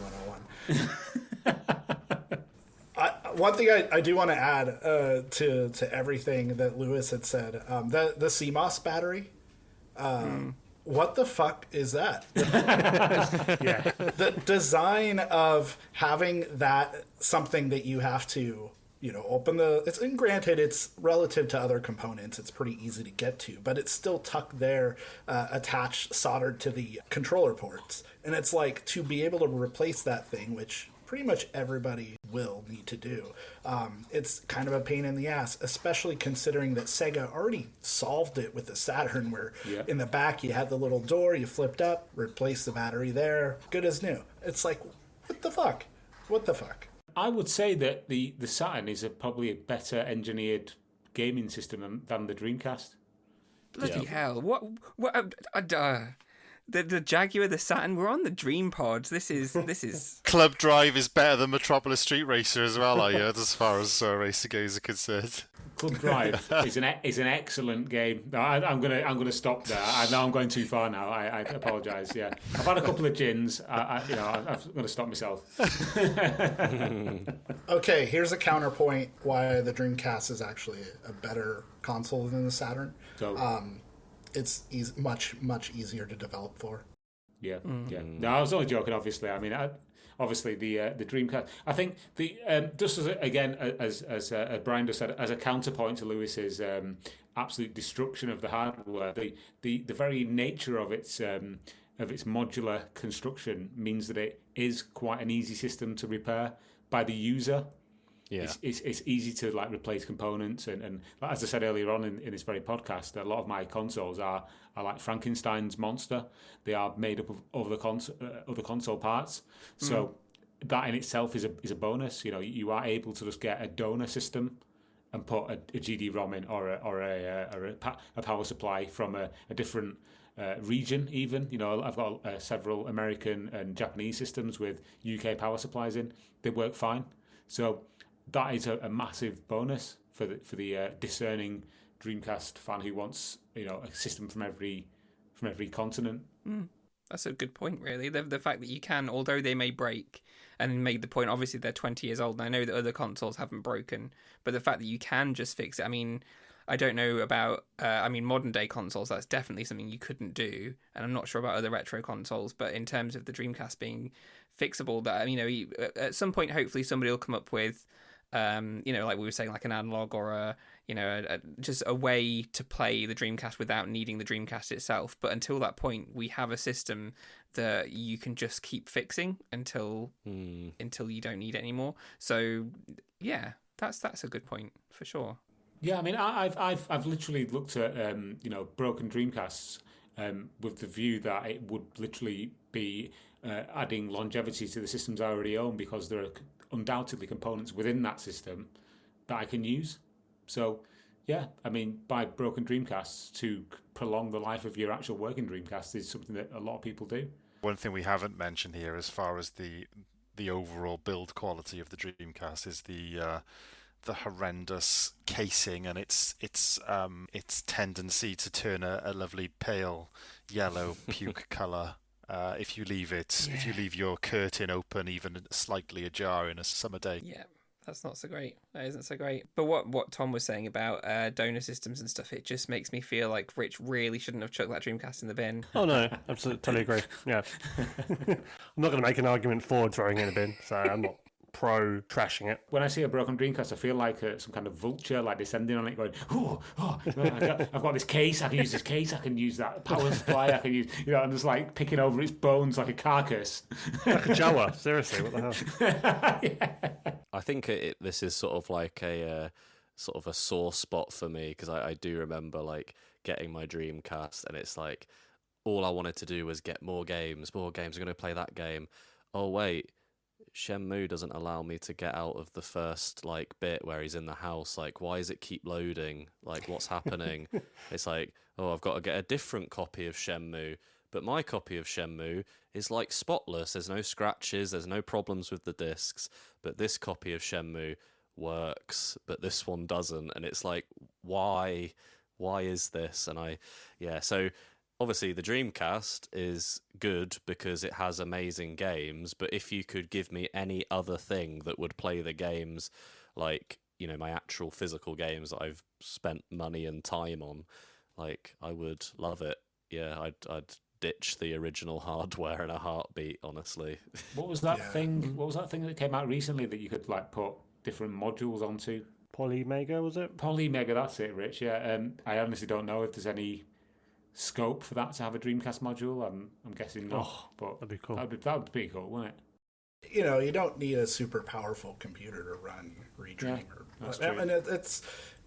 101. One thing I do want to add to everything that Lewis had said, the CMOS battery. What the fuck is that? Yeah. The design of having that something that you have to, open and granted, it's relative to other components. It's pretty easy to get to, but it's still tucked there, attached, soldered to the controller ports. And it's like, to be able to replace that thing, which pretty much everybody will need to do. It's kind of a pain in the ass, especially considering that Sega already solved it with the Saturn, where in the back you had the little door, you flipped up, replaced the battery there, good as new. It's like, what the fuck? What the fuck? I would say that the Saturn is probably a better engineered gaming system than the Dreamcast. Bloody hell! What? The Jaguar, the Saturn. We're on the DreamPod. This is. Club Drive is better than Metropolis Street Racer as well, I heard, as far as racer games are concerned. Club Drive is an excellent game. No, I'm gonna stop there. I know I'm going too far now. I apologise. Yeah, I've had a couple of gins. I'm going to stop myself. Okay, here's a counterpoint why the Dreamcast is actually a better console than the Saturn. So, it's much easier to develop for. Yeah. No, I was only joking. Obviously, I mean, obviously the Dreamcast. I think just as Brian just said, as a counterpoint to Lewis's absolute destruction of the hardware, the very nature of its modular construction means that it is quite an easy system to repair by the user. Yeah. It's easy to replace components and as I said earlier on in this very podcast, a lot of my consoles are like Frankenstein's monster. They are made up of other console parts. So that in itself is a bonus. You are able to just get a donor system and put a GD-ROM in or a power supply from a different region even. I've got several American and Japanese systems with UK power supplies in. They work fine. So that is a massive bonus for the discerning Dreamcast fan who wants a system from every continent. That's a good point, really. The fact that you can, although they may break, and made the point, obviously they're 20 years old, and I know that other consoles haven't broken, but the fact that you can just fix it, I mean, I don't know about, modern day consoles, that's definitely something you couldn't do, and I'm not sure about other retro consoles, but in terms of the Dreamcast being fixable, that, at some point, hopefully somebody will come up with, like we were saying, like an analog or just a way to play the Dreamcast without needing the Dreamcast itself. But until that point, we have a system that you can just keep fixing until you don't need it anymore. So yeah, that's a good point for sure. Yeah, I mean, I've literally looked at broken Dreamcasts with the view that it would literally be adding longevity to the systems I already own, because there are undoubtedly components within that system that I can use. So, yeah, I mean, buy broken Dreamcasts to prolong the life of your actual working Dreamcast is something that a lot of people do. One thing we haven't mentioned here, as far as the overall build quality of the Dreamcast, is the the horrendous casing and its tendency to turn a lovely pale yellow puke colour if you leave your curtain open even slightly ajar in a summer day. Yeah. That's not so great. That isn't so great. But what Tom was saying about donor systems and stuff, it just makes me feel like Rich really shouldn't have chucked that Dreamcast in the bin. Oh no, absolutely, totally agree. Yeah, I'm not going to make an argument for throwing it in a bin, so I'm not pro trashing it. When I see a broken Dreamcast, I feel like some kind of vulture, like descending on it, going, I've got this case, I can use this case, I can use that power supply, I can use, I'm just like picking over its bones like a carcass. Like a Jawa, seriously, what the hell? Yeah. I think this is sort of like a sort of a sore spot for me, because I do remember like getting my Dreamcast and it's like all I wanted to do was get more games. I'm going to play that game. Oh wait, Shenmue doesn't allow me to get out of the first like bit where he's in the house. Like, why does it keep loading? Like, what's happening? It's like, oh, I've got to get a different copy of Shenmue. But my copy of Shenmue is like spotless. There's no scratches, there's no problems with the discs. But this copy of Shenmue works, but this one doesn't. And it's like, why? Why is this? And so obviously the Dreamcast is good because it has amazing games. But if you could give me any other thing that would play the games, like, my actual physical games that I've spent money and time on, like, I would love it. Yeah, I'd ditch the original hardware in a heartbeat, honestly. What was that thing? What was that thing that came out recently that you could like put different modules onto? Polymega, was it? Polymega, that's it, Rich. Yeah. I honestly don't know if there's any scope for that to have a Dreamcast module. I'm guessing not. But that'd be cool. That would be pretty cool, wouldn't it? You don't need a super powerful computer to run Redream. That's true. I mean, it's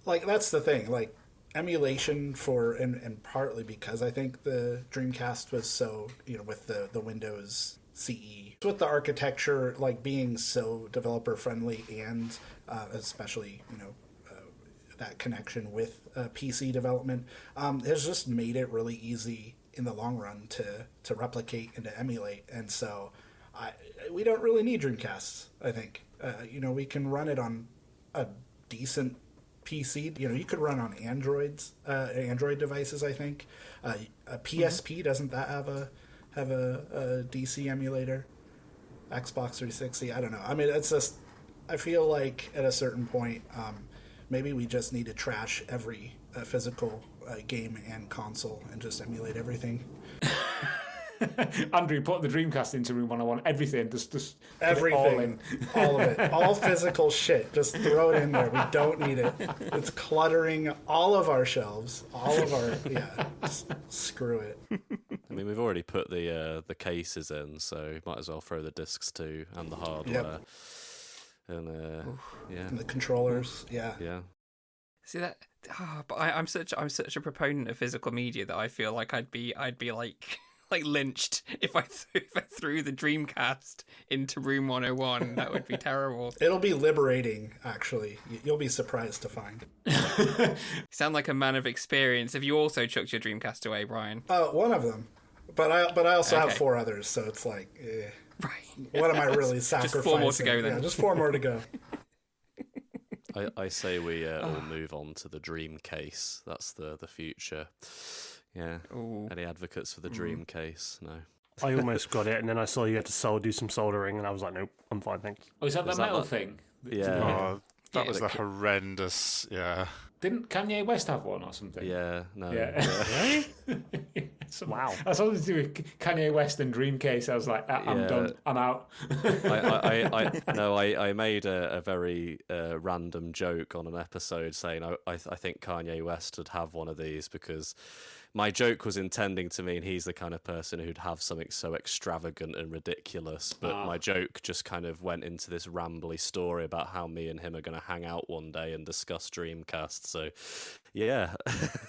like that's the thing. Like, emulation and partly because I think the Dreamcast was so, with the Windows CE, with the architecture like being so developer friendly and especially, that connection with PC development has just made it really easy in the long run to replicate and to emulate. And so we don't really need Dreamcasts, I think. We can run it on a decent PC. You could run on Android devices, I think. A PSP, doesn't that have a DC emulator? Xbox 360, I don't know. I mean, it's just, I feel like at a certain point, maybe we just need to trash every physical game and console and just emulate everything. Andrew, put the Dreamcast into Room 101. Everything, just everything, all of it, all physical shit. Just throw it in there. We don't need it. It's cluttering all of our shelves, all of our just screw it. I mean, we've already put the cases in, so might as well throw the discs too and the hardware. Yep. And and the controllers. Yeah. See that? But I'm such a proponent of physical media that I feel like I'd be like lynched if I threw the Dreamcast into Room 101. That would be terrible. It'll be liberating, actually. You'll be surprised to find. You sound like a man of experience. Have you also chucked your Dreamcast away, Brian? One of them, but I also have 4 others, so it's like, right. What am I really sacrificing? Just 4 more to go then. Yeah, just 4 more to go. I say we all move on to the Dream case. That's the future. Yeah. Ooh. Any advocates for the Dream case? No. I almost got it, and then I saw you had to do some soldering, and I was like, nope, I'm fine, thanks. Oh, is that the metal thing? Yeah. Oh, that was the horrendous, Didn't Kanye West have one or something? Yeah, no. Yeah. Wow. I saw something to do with Kanye West and Dreamcase. I was like, I'm done. I'm out. I made a very random joke on an episode saying I think Kanye West would have one of these, because my joke was intending to mean he's the kind of person who'd have something so extravagant and ridiculous, but my joke just kind of went into this rambly story about how me and him are going to hang out one day and discuss Dreamcast. So, yeah.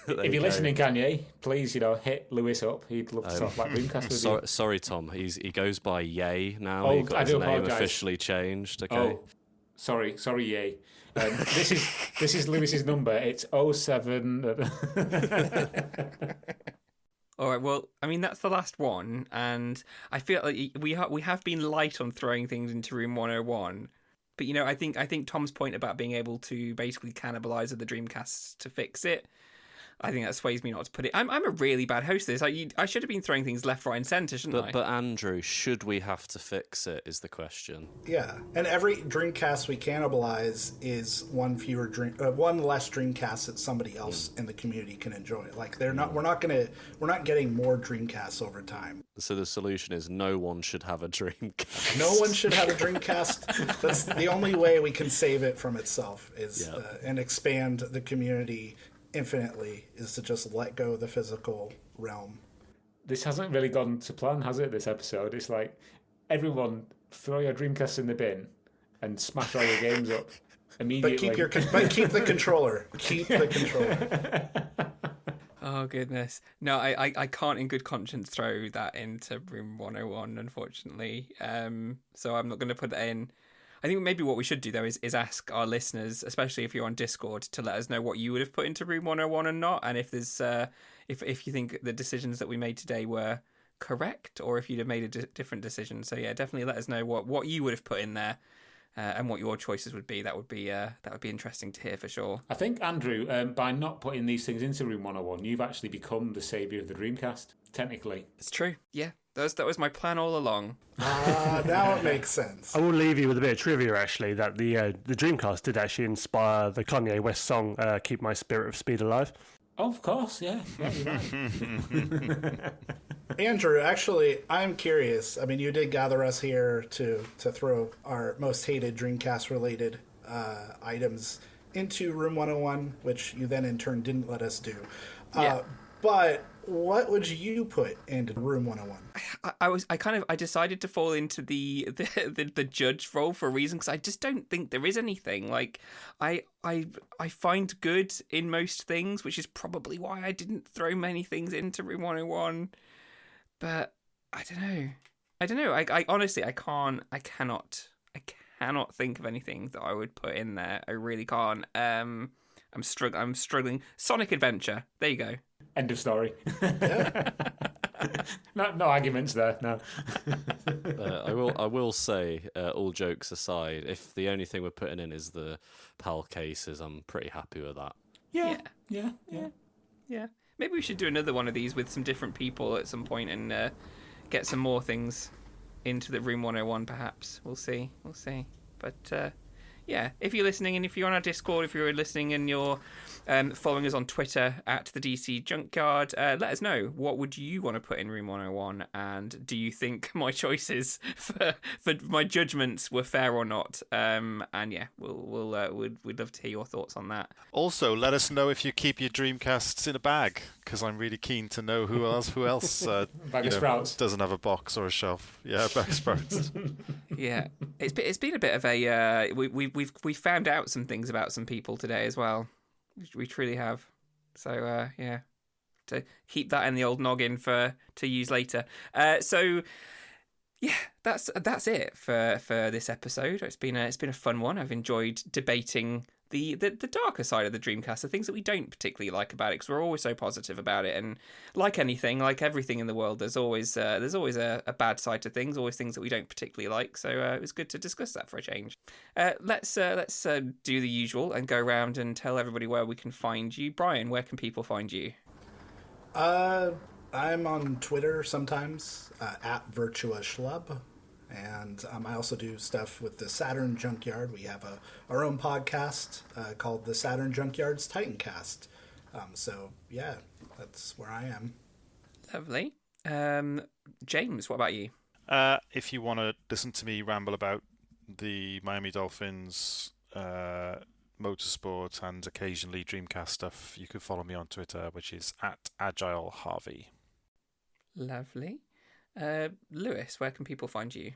If you're listening, Kanye, please, hit Lewis up. He'd love to talk about Dreamcast with you. Sorry, Tom. He goes by Ye now. Oh, he got I his do name apologise. Officially changed. Okay. Oh, sorry, Ye. This is Lewis's number. It's 07. All right. Well, I mean that's the last one, and I feel like we have been light on throwing things into Room 101, But I think Tom's point about being able to basically cannibalize other Dreamcasts to fix it, I think that sways me not to put it. I'm a really bad host of this. I should have been throwing things left, right, and centre, shouldn't I? But Andrew, should we have to fix it? Is the question. Yeah, and every Dreamcast we cannibalize is one less Dreamcast that somebody else in the community can enjoy. Like we're not getting more Dreamcasts over time. So the solution is no one should have a Dreamcast. No one should have a Dreamcast. That's the only way we can save it from itself and expand the community infinitely, is to just let go of the physical realm. This hasn't really gone to plan, has it, this episode? It's like, everyone throw your Dreamcast in the bin and smash all your games up immediately. But keep the controller. Keep the controller. Oh, goodness. No, I can't in good conscience throw that into Room 101, unfortunately. So I'm not going to put that in. I think maybe what we should do, though, is ask our listeners, especially if you're on Discord, to let us know what you would have put into Room 101 and not, and if there's if you think the decisions that we made today were correct, or if you'd have made a different decision. So yeah, definitely let us know what you would have put in there, and what your choices would be. That would be interesting to hear for sure. I think, Andrew, by not putting these things into Room 101, you've actually become the saviour of the Dreamcast, technically. It's true, yeah. That was my plan all along. Now it makes sense. I will leave you with a bit of trivia, actually, that the Dreamcast did actually inspire the Kanye West song "Keep My Spirit of Speed Alive." Oh, of course, yeah you're right. Andrew, actually, I'm curious. I mean, you did gather us here to throw our most hated Dreamcast-related items into Room 101, which you then in turn didn't let us do. But what would you put into Room 101? I decided to fall into the judge role for a reason, because I just don't think there is anything. Like I find good in most things, which is probably why I didn't throw many things into Room 101. But I don't know. I honestly cannot think of anything that I would put in there. I really can't. I'm struggling. Sonic Adventure. There you go. End of story. No arguments there. No. I will say, all jokes aside, if the only thing we're putting in is the PAL cases, I'm pretty happy with that. Yeah. Maybe we should do another one of these with some different people at some point and get some more things into the Room 101. Perhaps we'll see. But yeah, if you're listening and if you're on our Discord, if you're listening and you're following us on Twitter at the DC Junkyard, let us know, what would you want to put in Room 101, and do you think my choices for my judgments were fair or not? And yeah, we'd love to hear your thoughts on that. Also, let us know if you keep your Dreamcasts in a bag, because I'm really keen to know who else bag of sprouts doesn't have a box or a shelf. Yeah, bag of sprouts. Yeah, it's been a bit of a we found out some things about some people today as well. We truly have. So yeah, to keep that in the old noggin to use later. So yeah, that's it for this episode. It's been a fun one. I've enjoyed debating the darker side of the Dreamcast, the things that we don't particularly like about it, because we're always so positive about it. And like anything, like everything in the world, there's always a bad side to things, always things that we don't particularly like. So it was good to discuss that for a change. Let's do the usual and go around and tell everybody where we can find you. Brian, where can people find you? I'm on Twitter sometimes, at VirtuaSchlub. And I also do stuff with the Saturn Junkyard. We have our own podcast called the Saturn Junkyard's Titancast. So, yeah, that's where I am. Lovely. James, what about you? If you want to listen to me ramble about the Miami Dolphins, motorsport, and occasionally Dreamcast stuff, you can follow me on Twitter, which is at AgileHarvey. Lovely. Lewis, where can people find you?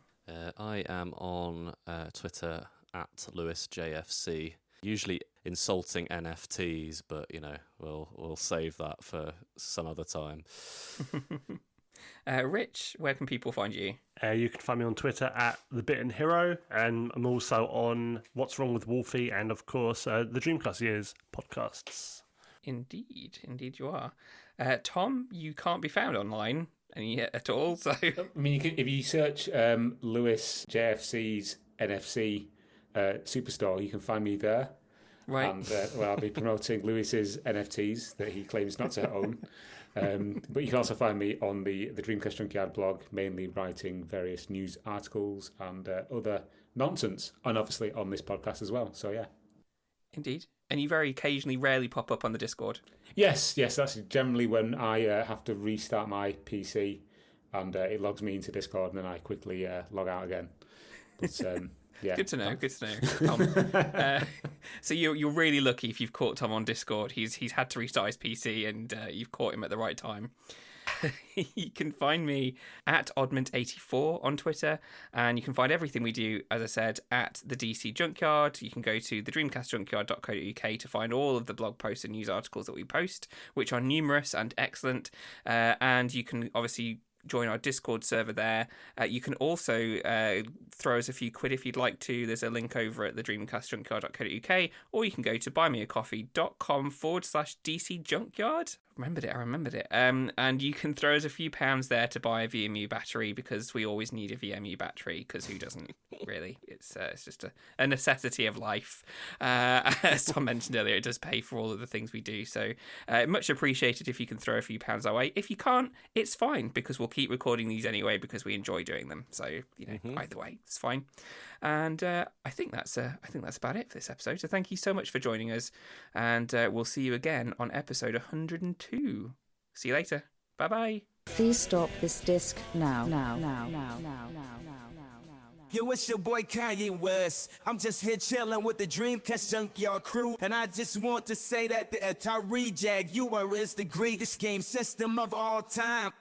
I am on Twitter at LewisJFC, usually insulting NFTs, but we'll save that for some other time. Rich, where can people find you? You can find me on Twitter at The Bitten Hero, and I'm also on What's Wrong with Wolfie, and of course the Dreamcast Years podcasts. Indeed you are. Tom, you can't be found online at all. So I mean, if you search Lewis JFC's NFC, Superstore. You can find me there. Right. And where I'll be promoting Lewis's NFTs that he claims not to own. But you can also find me on the Dreamcast Junkyard blog, mainly writing various news articles and other nonsense, and obviously on this podcast as well. So, yeah. Indeed. And you very occasionally rarely pop up on the Discord. Yes, that's generally when I have to restart my PC and it logs me into Discord, and then I quickly log out again. But yeah, good to know. Tom. So you're really lucky if you've caught Tom on Discord. He's had to restart his PC, and you've caught him at the right time. You can find me at Oddment84 on Twitter, and you can find everything we do, as I said, at the DC Junkyard. You can go to the dreamcastjunkyard.co.uk to find all of the blog posts and news articles that we post, which are numerous and excellent. And you can obviously join our Discord server there. You can also throw us a few quid if you'd like to. There's a link over at the dreamcastjunkyard.co.uk, or you can go to buymeacoffee.com/DC Junkyard. I remembered it. And you can throw us a few pounds there to buy a VMU battery, because we always need a VMU battery, because who doesn't, really? It's just a necessity of life. As Tom mentioned earlier, it does pay for all of the things we do. So much appreciated if you can throw a few pounds our way. If you can't, it's fine, because we'll keep recording these anyway, because we enjoy doing them. So, either way, it's fine. And I think that's about it for this episode. So thank you so much for joining us, and we'll see you again on episode 102. See you later. Bye bye. Please stop this disc now. Yo, it's your boy Kanye West. I'm just here chilling with the Dreamcast Junkyard crew, and I just want to say that the Atari Jaguar is the greatest game system of all time.